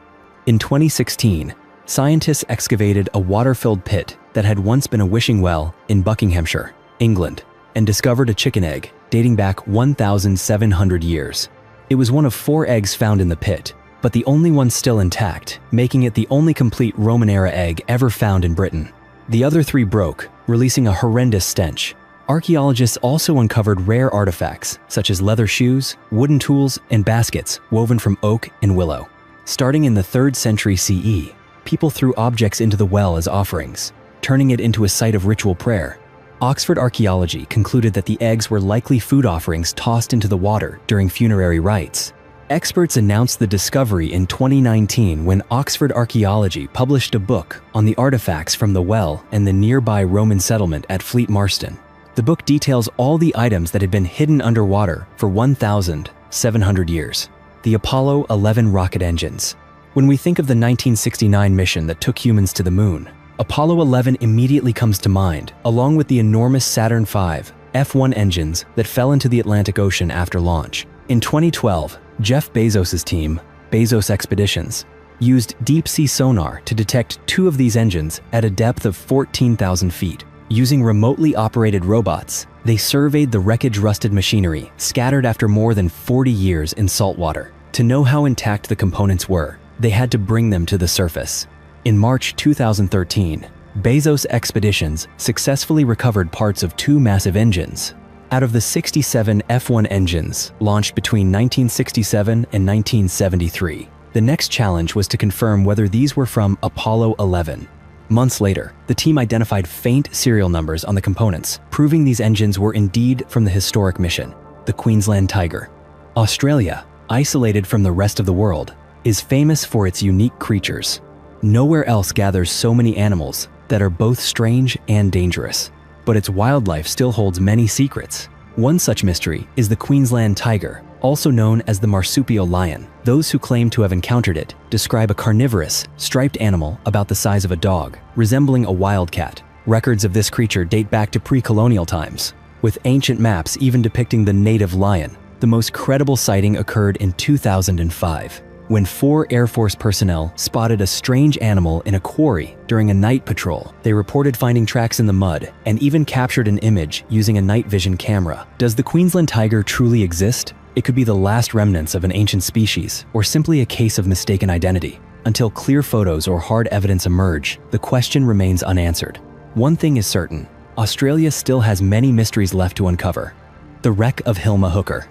In 2016, scientists excavated a water-filled pit that had once been a wishing well in Buckinghamshire, England, and discovered a chicken egg dating back 1,700 years. It was one of 4 eggs found in the pit, but the only one still intact, making it the only complete Roman-era egg ever found in Britain. The other 3 broke, releasing a horrendous stench. Archaeologists also uncovered rare artifacts, such as leather shoes, wooden tools, and baskets woven from oak and willow. Starting in the 3rd century CE, people threw objects into the well as offerings, turning it into a site of ritual prayer. Oxford archaeology concluded that the eggs were likely food offerings tossed into the water during funerary rites. Experts announced the discovery in 2019 when Oxford Archaeology published a book on the artifacts from the well and the nearby Roman settlement at Fleet Marston. The book details all the items that had been hidden underwater for 1,700 years. The Apollo 11 rocket engines. When we think of the 1969 mission that took humans to the moon, Apollo 11 immediately comes to mind, along with the enormous Saturn V F-1 engines that fell into the Atlantic Ocean after launch. In 2012, Jeff Bezos' team, Bezos Expeditions, used deep-sea sonar to detect 2 of these engines at a depth of 14,000 feet. Using remotely operated robots, they surveyed the wreckage-rusted machinery scattered after more than 40 years in saltwater. To know how intact the components were, they had to bring them to the surface. In March 2013, Bezos Expeditions successfully recovered parts of 2 massive engines. Out of the 67 F-1 engines launched between 1967 and 1973, the next challenge was to confirm whether these were from Apollo 11. Months later, the team identified faint serial numbers on the components, proving these engines were indeed from the historic mission, the Queensland Tiger. Australia, isolated from the rest of the world, is famous for its unique creatures. Nowhere else gathers so many animals that are both strange and dangerous. But its wildlife still holds many secrets. One such mystery is the Queensland tiger, also known as the marsupial lion. Those who claim to have encountered it describe a carnivorous, striped animal about the size of a dog, resembling a wildcat. Records of this creature date back to pre-colonial times, with ancient maps even depicting the native lion. The most credible sighting occurred in 2005, when 4 Air Force personnel spotted a strange animal in a quarry during a night patrol. They reported finding tracks in the mud and even captured an image using a night vision camera. Does the Queensland tiger truly exist? It could be the last remnants of an ancient species, or simply a case of mistaken identity. Until clear photos or hard evidence emerge, the question remains unanswered. One thing is certain: Australia still has many mysteries left to uncover. The wreck of Hilma Hooker.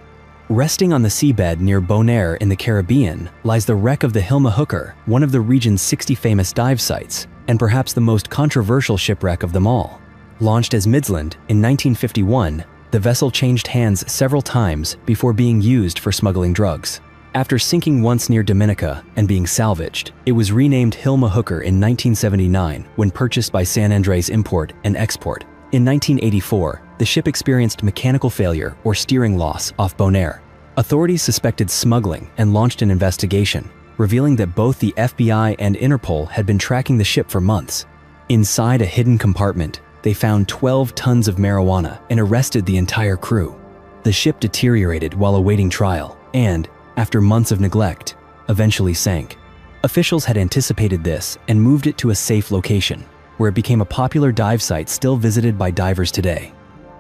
Resting on the seabed near Bonaire in the Caribbean lies the wreck of the Hilma Hooker, one of the region's 60 famous dive sites, and perhaps the most controversial shipwreck of them all. Launched as Midland in 1951, the vessel changed hands several times before being used for smuggling drugs. After sinking once near Dominica and being salvaged, it was renamed Hilma Hooker in 1979 when purchased by San Andres Import and Export. In 1984, the ship experienced mechanical failure or steering loss off Bonaire. Authorities suspected smuggling and launched an investigation, revealing that both the FBI and Interpol had been tracking the ship for months. Inside a hidden compartment, they found 12 tons of marijuana and arrested the entire crew. The ship deteriorated while awaiting trial and, after months of neglect, eventually sank. Officials had anticipated this and moved it to a safe location, where it became a popular dive site still visited by divers today.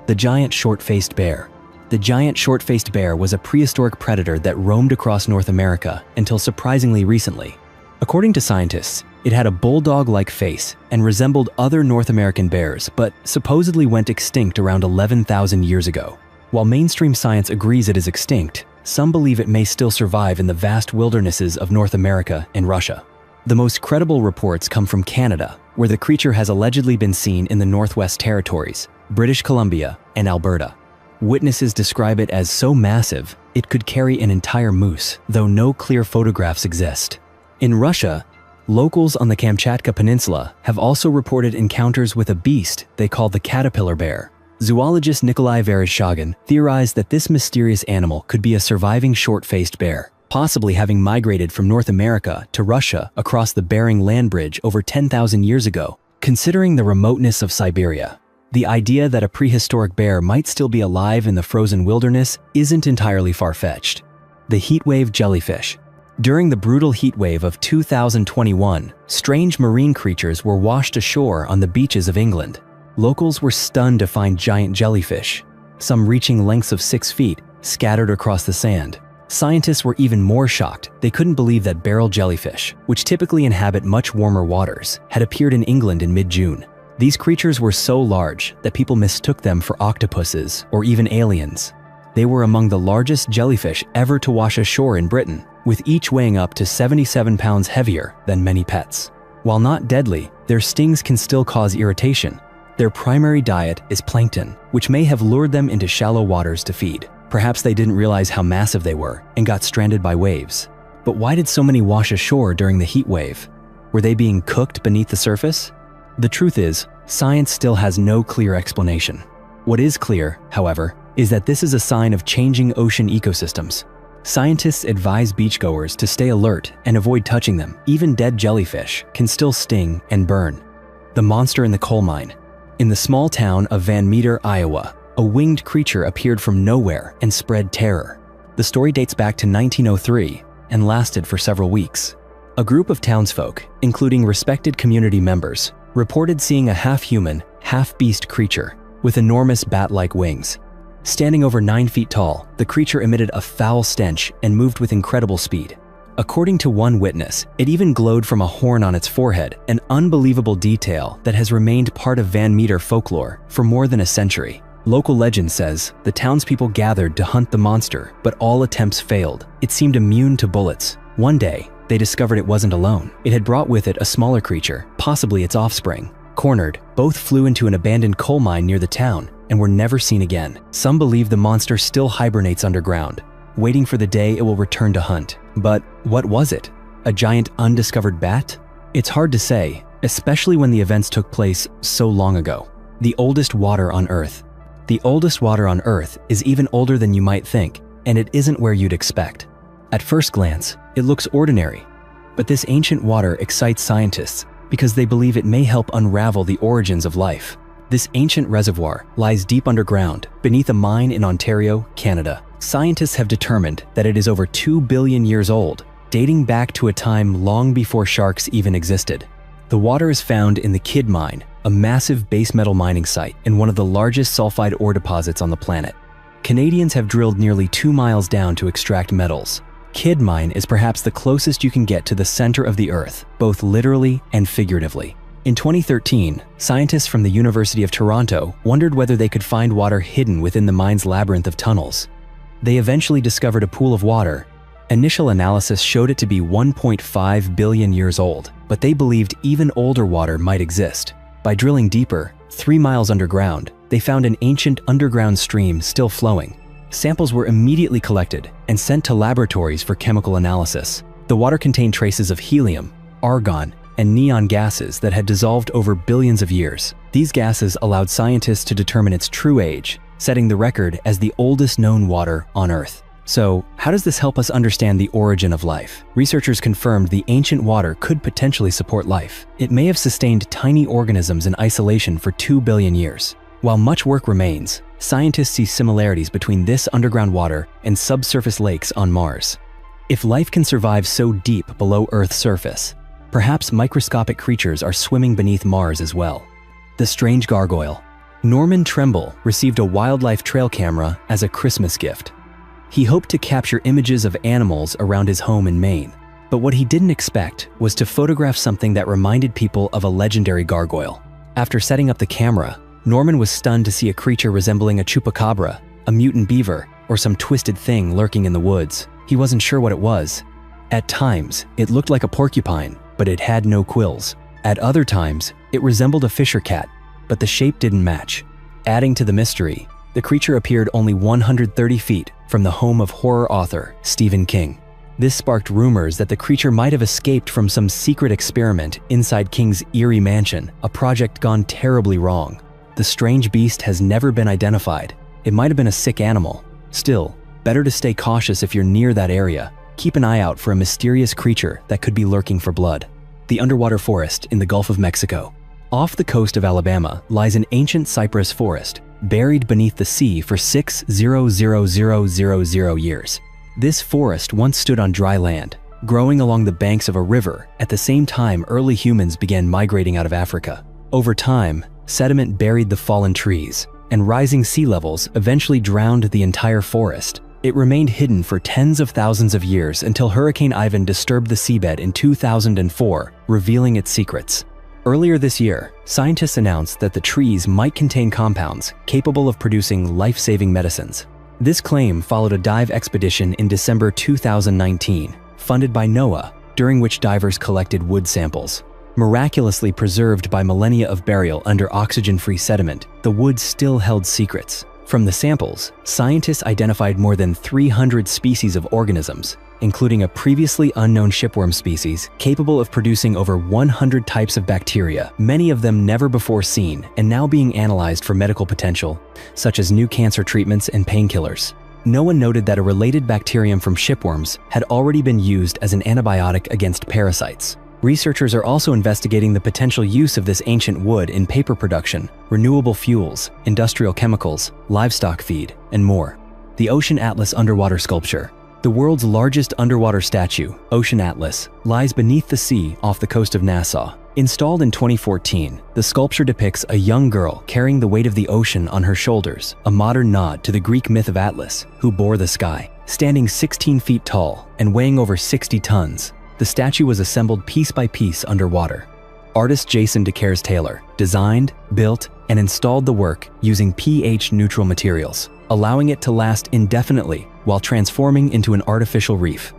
The giant short-faced bear. The giant short-faced bear was a prehistoric predator that roamed across North America until surprisingly recently. According to scientists, it had a bulldog-like face and resembled other North American bears, but supposedly went extinct around 11,000 years ago. While mainstream science agrees it is extinct, some believe it may still survive in the vast wildernesses of North America and Russia. The most credible reports come from Canada, where the creature has allegedly been seen in the Northwest Territories, British Columbia, and Alberta. Witnesses describe it as so massive, it could carry an entire moose, though no clear photographs exist. In Russia, locals on the Kamchatka Peninsula have also reported encounters with a beast they call the caterpillar bear. Zoologist Nikolai Vereshchagin theorized that this mysterious animal could be a surviving short-faced bear, possibly having migrated from North America to Russia across the Bering Land Bridge over 10,000 years ago. Considering the remoteness of Siberia, the idea that a prehistoric bear might still be alive in the frozen wilderness isn't entirely far-fetched. The heatwave jellyfish. During the brutal heatwave of 2021, strange marine creatures were washed ashore on the beaches of England. Locals were stunned to find giant jellyfish, some reaching lengths of 6 feet, scattered across the sand. Scientists were even more shocked. They couldn't believe that barrel jellyfish, which typically inhabit much warmer waters, had appeared in England in mid-June. These creatures were so large that people mistook them for octopuses or even aliens. They were among the largest jellyfish ever to wash ashore in Britain, with each weighing up to 77 pounds heavier than many pets. While not deadly, their stings can still cause irritation. Their primary diet is plankton, which may have lured them into shallow waters to feed. Perhaps they didn't realize how massive they were and got stranded by waves. But why did so many wash ashore during the heat wave? Were they being cooked beneath the surface? The truth is, science still has no clear explanation. What is clear, however, is that this is a sign of changing ocean ecosystems. Scientists advise beachgoers to stay alert and avoid touching them. Even dead jellyfish can still sting and burn. The monster in the coal mine. In the small town of Van Meter, Iowa, a winged creature appeared from nowhere and spread terror. The story dates back to 1903 and lasted for several weeks. A group of townsfolk, including respected community members, reported seeing a half-human, half-beast creature with enormous bat-like wings. Standing over 9 feet tall, the creature emitted a foul stench and moved with incredible speed. According to one witness, it even glowed from a horn on its forehead, an unbelievable detail that has remained part of Van Meter folklore for more than a century. Local legend says the townspeople gathered to hunt the monster, but all attempts failed. It seemed immune to bullets. One day, they discovered it wasn't alone. It had brought with it a smaller creature, possibly its offspring. Cornered, both flew into an abandoned coal mine near the town and were never seen again. Some believe the monster still hibernates underground, waiting for the day it will return to hunt. But what was it? A giant undiscovered bat? It's hard to say, especially when the events took place so long ago. The oldest water on Earth. The oldest water on Earth is even older than you might think, and it isn't where you'd expect. At first glance, it looks ordinary, but this ancient water excites scientists because they believe it may help unravel the origins of life. This ancient reservoir lies deep underground, beneath a mine in Ontario, Canada. Scientists have determined that it is over 2 billion years old, dating back to a time long before sharks even existed. The water is found in the Kidd Mine, a massive base metal mining site and one of the largest sulfide ore deposits on the planet. Canadians have drilled nearly 2 miles down to extract metals. Kidd Mine is perhaps the closest you can get to the center of the Earth, both literally and figuratively. In 2013, scientists from the University of Toronto wondered whether they could find water hidden within the mine's labyrinth of tunnels. They eventually discovered a pool of water. Initial analysis showed it to be 1.5 billion years old, but they believed even older water might exist. By drilling deeper, 3 miles underground, they found an ancient underground stream still flowing. Samples were immediately collected and sent to laboratories for chemical analysis. The water contained traces of helium, argon, and neon gases that had dissolved over billions of years. These gases allowed scientists to determine its true age, setting the record as the oldest known water on Earth. So, how does this help us understand the origin of life? Researchers confirmed the ancient water could potentially support life. It may have sustained tiny organisms in isolation for 2 billion years. While much work remains, scientists see similarities between this underground water and subsurface lakes on Mars. If life can survive so deep below Earth's surface, perhaps microscopic creatures are swimming beneath Mars as well. The strange gargoyle. Norman Tremble received a wildlife trail camera as a Christmas gift. He hoped to capture images of animals around his home in Maine, but what he didn't expect was to photograph something that reminded people of a legendary gargoyle. After setting up the camera, Norman was stunned to see a creature resembling a chupacabra, a mutant beaver, or some twisted thing lurking in the woods. He wasn't sure what it was. At times, it looked like a porcupine, but it had no quills. At other times, it resembled a fisher cat, but the shape didn't match. Adding to the mystery, the creature appeared only 130 feet from the home of horror author Stephen King. This sparked rumors that the creature might have escaped from some secret experiment inside King's eerie mansion, a project gone terribly wrong. The strange beast has never been identified. It might have been a sick animal. Still, better to stay cautious if you're near that area. Keep an eye out for a mysterious creature that could be lurking for blood. The underwater forest in the Gulf of Mexico. Off the coast of Alabama lies an ancient cypress forest, buried beneath the sea for 6,000,000 years. This forest once stood on dry land, growing along the banks of a river at the same time early humans began migrating out of Africa. Over time, sediment buried the fallen trees, and rising sea levels eventually drowned the entire forest. It remained hidden for tens of thousands of years until Hurricane Ivan disturbed the seabed in 2004, revealing its secrets. Earlier this year, scientists announced that the trees might contain compounds capable of producing life-saving medicines. This claim followed a dive expedition in December 2019, funded by NOAA, during which divers collected wood samples. Miraculously preserved by millennia of burial under oxygen-free sediment, the wood still held secrets. From the samples, scientists identified more than 300 species of organisms, including a previously unknown shipworm species capable of producing over 100 types of bacteria, many of them never before seen and now being analyzed for medical potential, such as new cancer treatments and painkillers. NOAA noted that a related bacterium from shipworms had already been used as an antibiotic against parasites. Researchers are also investigating the potential use of this ancient wood in paper production, renewable fuels, industrial chemicals, livestock feed, and more. The Ocean Atlas underwater sculpture. The world's largest underwater statue, Ocean Atlas, lies beneath the sea off the coast of Nassau. Installed in 2014, the sculpture depicts a young girl carrying the weight of the ocean on her shoulders, a modern nod to the Greek myth of Atlas, who bore the sky. Standing 16 feet tall and weighing over 60 tons, the statue was assembled piece by piece underwater. Artist Jason DeCaires Taylor designed, built, and installed the work using pH-neutral materials, allowing it to last indefinitely while transforming into an artificial reef.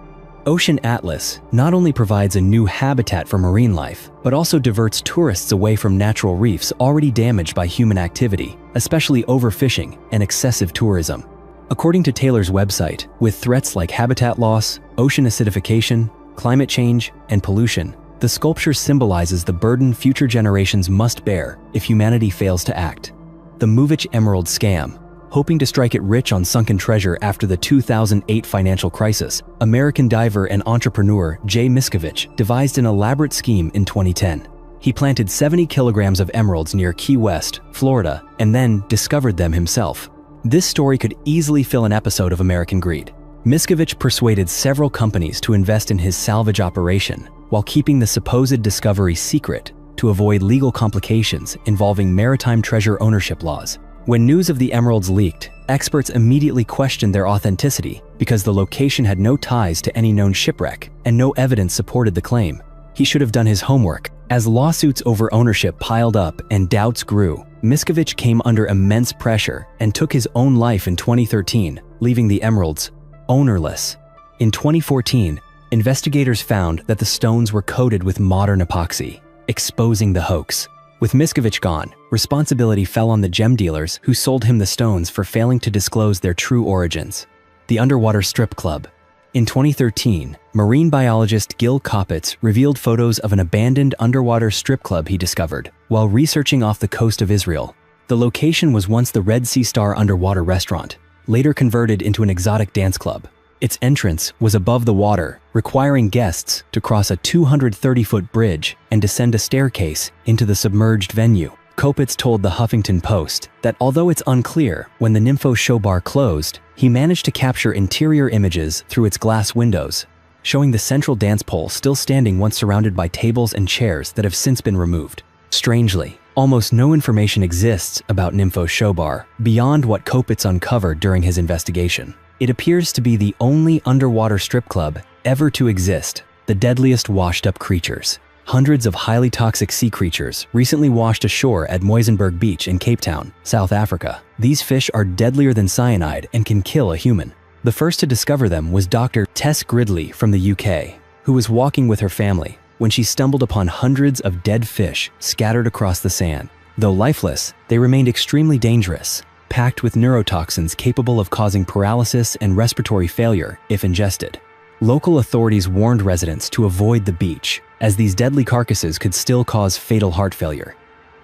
Ocean Atlas not only provides a new habitat for marine life, but also diverts tourists away from natural reefs already damaged by human activity, especially overfishing and excessive tourism. According to Taylor's website, with threats like habitat loss, ocean acidification, climate change, and pollution, the sculpture symbolizes the burden future generations must bear if humanity fails to act. The Movich Emerald Scam. Hoping to strike it rich on sunken treasure after the 2008 financial crisis, American diver and entrepreneur Jay Miscavige devised an elaborate scheme in 2010. He planted 70 kilograms of emeralds near Key West, Florida, and then discovered them himself. This story could easily fill an episode of American Greed. Miscavige persuaded several companies to invest in his salvage operation while keeping the supposed discovery secret to avoid legal complications involving maritime treasure ownership laws. When news of the emeralds leaked, experts immediately questioned their authenticity because the location had no ties to any known shipwreck and no evidence supported the claim. He should have done his homework. As lawsuits over ownership piled up and doubts grew, Miscavige came under immense pressure and took his own life in 2013, leaving the emeralds ownerless. In 2014, investigators found that the stones were coated with modern epoxy, exposing the hoax. With Miscavige gone, responsibility fell on the gem dealers who sold him the stones for failing to disclose their true origins. The Underwater Strip Club. In 2013, marine biologist Gil Koppitz revealed photos of an abandoned underwater strip club he discovered while researching off the coast of Israel. The location was once the Red Sea Star underwater restaurant, later converted into an exotic dance club. Its entrance was above the water, requiring guests to cross a 230-foot bridge and descend a staircase into the submerged venue. Koppitz told the Huffington Post that although it's unclear when the Nympho Show Bar closed, he managed to capture interior images through its glass windows, showing the central dance pole still standing once surrounded by tables and chairs that have since been removed. Strangely, almost no information exists about Nympho Show Bar beyond what Koppitz uncovered during his investigation. It appears to be the only underwater strip club ever to exist. The deadliest washed-up creatures. Hundreds of highly toxic sea creatures recently washed ashore at Muizenberg Beach in Cape Town, South Africa. These fish are deadlier than cyanide and can kill a human. The first to discover them was Dr. Tess Gridley from the UK, who was walking with her family when she stumbled upon hundreds of dead fish scattered across the sand. Though lifeless, they remained extremely dangerous, packed with neurotoxins capable of causing paralysis and respiratory failure if ingested. Local authorities warned residents to avoid the beach, as these deadly carcasses could still cause fatal heart failure.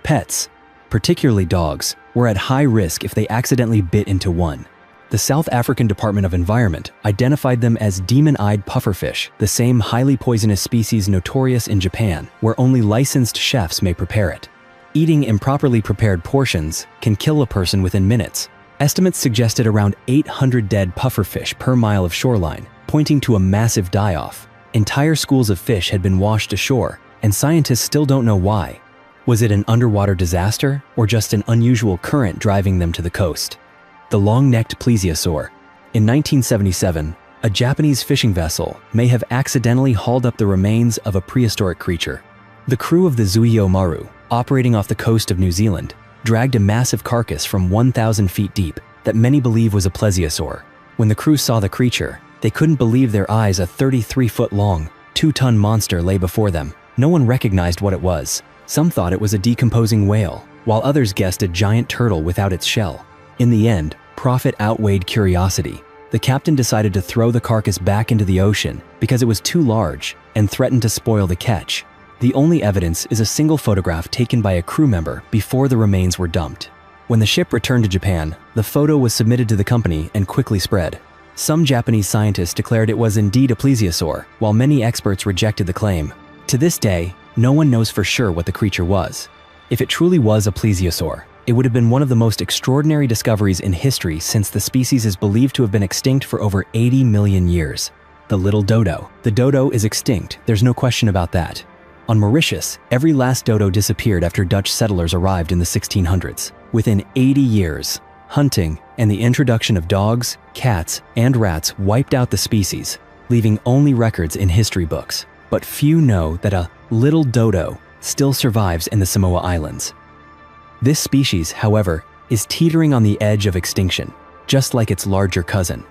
Pets, particularly dogs, were at high risk if they accidentally bit into one. The South African Department of Environment identified them as demon-eyed pufferfish, the same highly poisonous species notorious in Japan, where only licensed chefs may prepare it. Eating improperly prepared portions can kill a person within minutes. Estimates suggested around 800 dead pufferfish per mile of shoreline, pointing to a massive die-off. Entire schools of fish had been washed ashore, and scientists still don't know why. Was it an underwater disaster, or just an unusual current driving them to the coast? The long-necked plesiosaur. In 1977, a Japanese fishing vessel may have accidentally hauled up the remains of a prehistoric creature. The crew of the Zuio Maru, operating off the coast of New Zealand, dragged a massive carcass from 1,000 feet deep that many believe was a plesiosaur. When the crew saw the creature, they couldn't believe their eyes. A 33-foot-long, 2-ton monster lay before them. No one recognized what it was. Some thought it was a decomposing whale, while others guessed a giant turtle without its shell. In the end, profit outweighed curiosity. The captain decided to throw the carcass back into the ocean because it was too large and threatened to spoil the catch. The only evidence is a single photograph taken by a crew member before the remains were dumped. When the ship returned to Japan, the photo was submitted to the company and quickly spread. Some Japanese scientists declared it was indeed a plesiosaur, while many experts rejected the claim. To this day, no one knows for sure what the creature was. If it truly was a plesiosaur, it would have been one of the most extraordinary discoveries in history, since the species is believed to have been extinct for over 80 million years. The little dodo. The dodo is extinct, there's no question about that. On Mauritius, every last dodo disappeared after Dutch settlers arrived in the 1600s. Within 80 years, hunting and the introduction of dogs, cats, and rats wiped out the species, leaving only records in history books. But few know that a little dodo still survives in the Samoa Islands. This species, however, is teetering on the edge of extinction, just like its larger cousin.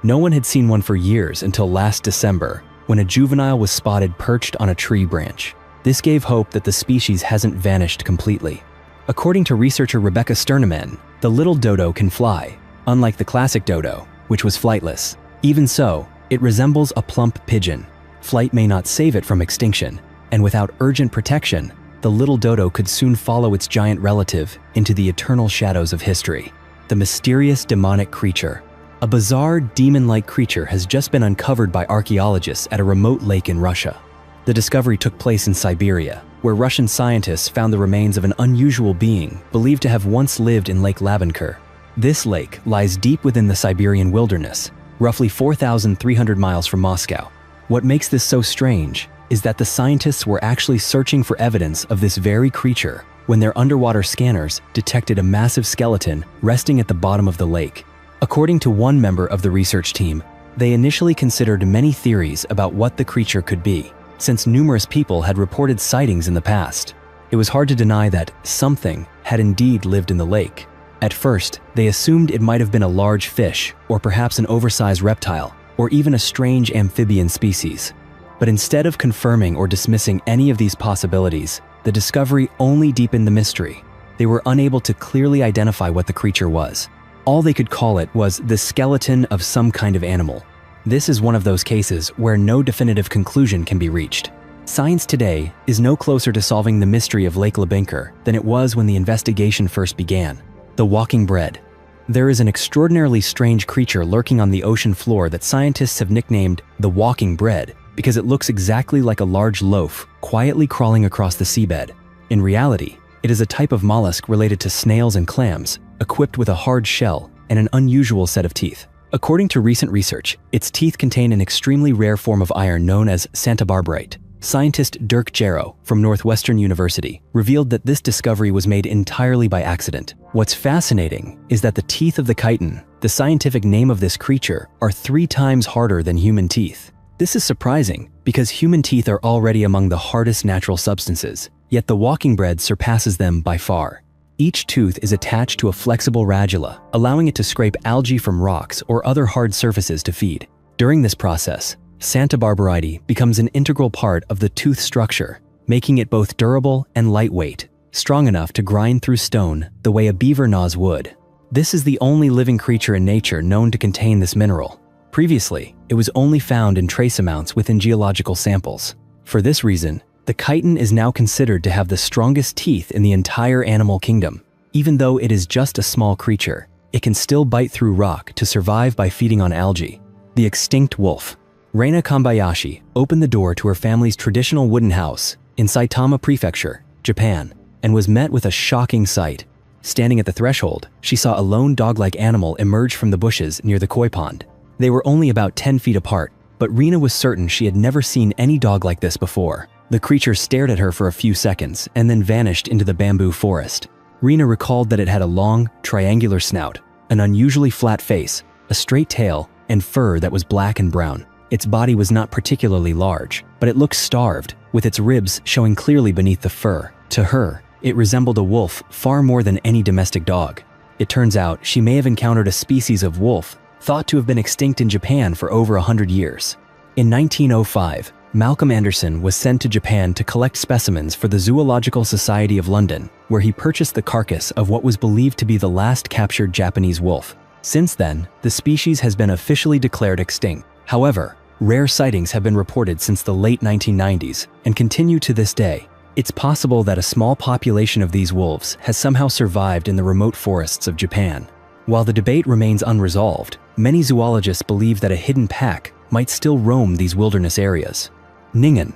No one had seen one for years until last December, when a juvenile was spotted perched on a tree branch. This gave hope that the species hasn't vanished completely. According to researcher Rebecca Sterneman, the little dodo can fly, unlike the classic dodo, which was flightless. Even so, it resembles a plump pigeon. Flight may not save it from extinction, and without urgent protection, the little dodo could soon follow its giant relative into the eternal shadows of history. The mysterious demonic creature. A bizarre, demon-like creature has just been uncovered by archaeologists at a remote lake in Russia. The discovery took place in Siberia, where Russian scientists found the remains of an unusual being believed to have once lived in Lake Labankar. This lake lies deep within the Siberian wilderness, roughly 4,300 miles from Moscow. What makes this so strange is that the scientists were actually searching for evidence of this very creature when their underwater scanners detected a massive skeleton resting at the bottom of the lake. According to one member of the research team, they initially considered many theories about what the creature could be, since numerous people had reported sightings in the past. It was hard to deny that something had indeed lived in the lake. At first, they assumed it might have been a large fish, or perhaps an oversized reptile, or even a strange amphibian species. But instead of confirming or dismissing any of these possibilities, the discovery only deepened the mystery. They were unable to clearly identify what the creature was. All they could call it was the skeleton of some kind of animal. This is one of those cases where no definitive conclusion can be reached. Science today is no closer to solving the mystery of Lake Labankar than it was when the investigation first began. The walking bread. There is an extraordinarily strange creature lurking on the ocean floor that scientists have nicknamed the walking bread because it looks exactly like a large loaf quietly crawling across the seabed. In reality, it is a type of mollusk related to snails and clams, equipped with a hard shell and an unusual set of teeth. According to recent research, its teeth contain an extremely rare form of iron known as santabarbarite. Scientist Dirk Jarrow from Northwestern University revealed that this discovery was made entirely by accident. What's fascinating is that the teeth of the chitin, the scientific name of this creature, are 3 times harder than human teeth. This is surprising because human teeth are already among the hardest natural substances, yet the walking bread surpasses them by far. Each tooth is attached to a flexible radula, allowing it to scrape algae from rocks or other hard surfaces to feed. During this process, santabarbarite becomes an integral part of the tooth structure, making it both durable and lightweight, strong enough to grind through stone the way a beaver gnaws wood. This is the only living creature in nature known to contain this mineral. Previously, it was only found in trace amounts within geological samples. For this reason, the chitin is now considered to have the strongest teeth in the entire animal kingdom. Even though it is just a small creature, it can still bite through rock to survive by feeding on algae. The extinct wolf. Reina Kambayashi opened the door to her family's traditional wooden house in Saitama Prefecture, Japan, and was met with a shocking sight. Standing at the threshold, she saw a lone dog-like animal emerge from the bushes near the koi pond. They were only about 10 feet apart, but Rena was certain she had never seen any dog like this before. The creature stared at her for a few seconds and then vanished into the bamboo forest. Rena recalled that it had a long, triangular snout, an unusually flat face, a straight tail, and fur that was black and brown. Its body was not particularly large, but it looked starved, with its ribs showing clearly beneath the fur. To her, it resembled a wolf far more than any domestic dog. It turns out she may have encountered a species of wolf thought to have been extinct in Japan for over 100 years. In 1905, Malcolm Anderson was sent to Japan to collect specimens for the Zoological Society of London, where he purchased the carcass of what was believed to be the last captured Japanese wolf. Since then, the species has been officially declared extinct. However, rare sightings have been reported since the late 1990s and continue to this day. It's possible that a small population of these wolves has somehow survived in the remote forests of Japan. While the debate remains unresolved, many zoologists believe that a hidden pack might still roam these wilderness areas. Ningen.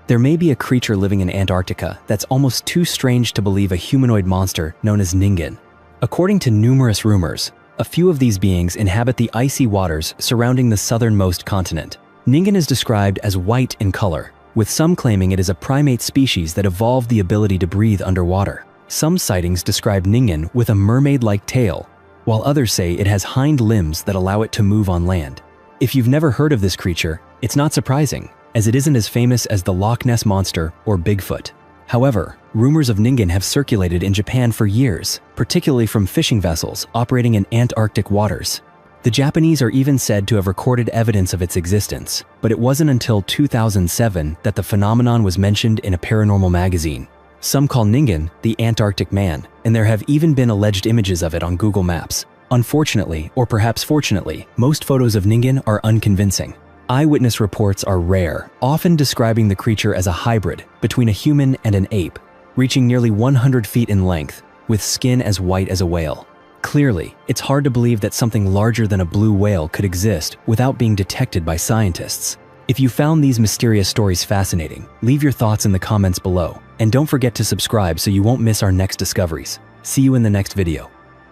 There may be a creature living in Antarctica that's almost too strange to believe a humanoid monster known as Ningen. According to numerous rumors, a few of these beings inhabit the icy waters surrounding the southernmost continent. Ningen is described as white in color, with some claiming it is a primate species that evolved the ability to breathe underwater. Some sightings describe Ningen with a mermaid-like tail, while others say it has hind limbs that allow it to move on land. If you've never heard of this creature, it's not surprising, as it isn't as famous as the Loch Ness Monster or Bigfoot. However, rumors of Ningen have circulated in Japan for years, particularly from fishing vessels operating in Antarctic waters. The Japanese are even said to have recorded evidence of its existence, but it wasn't until 2007 that the phenomenon was mentioned in a paranormal magazine. Some call Ningen the Antarctic Man, and there have even been alleged images of it on Google Maps. Unfortunately, or perhaps fortunately, most photos of Ningen are unconvincing. Eyewitness reports are rare, often describing the creature as a hybrid between a human and an ape, reaching nearly 100 feet in length, with skin as white as a whale. Clearly, it's hard to believe that something larger than a blue whale could exist without being detected by scientists. If you found these mysterious stories fascinating, leave your thoughts in the comments below, and don't forget to subscribe so you won't miss our next discoveries. See you in the next video.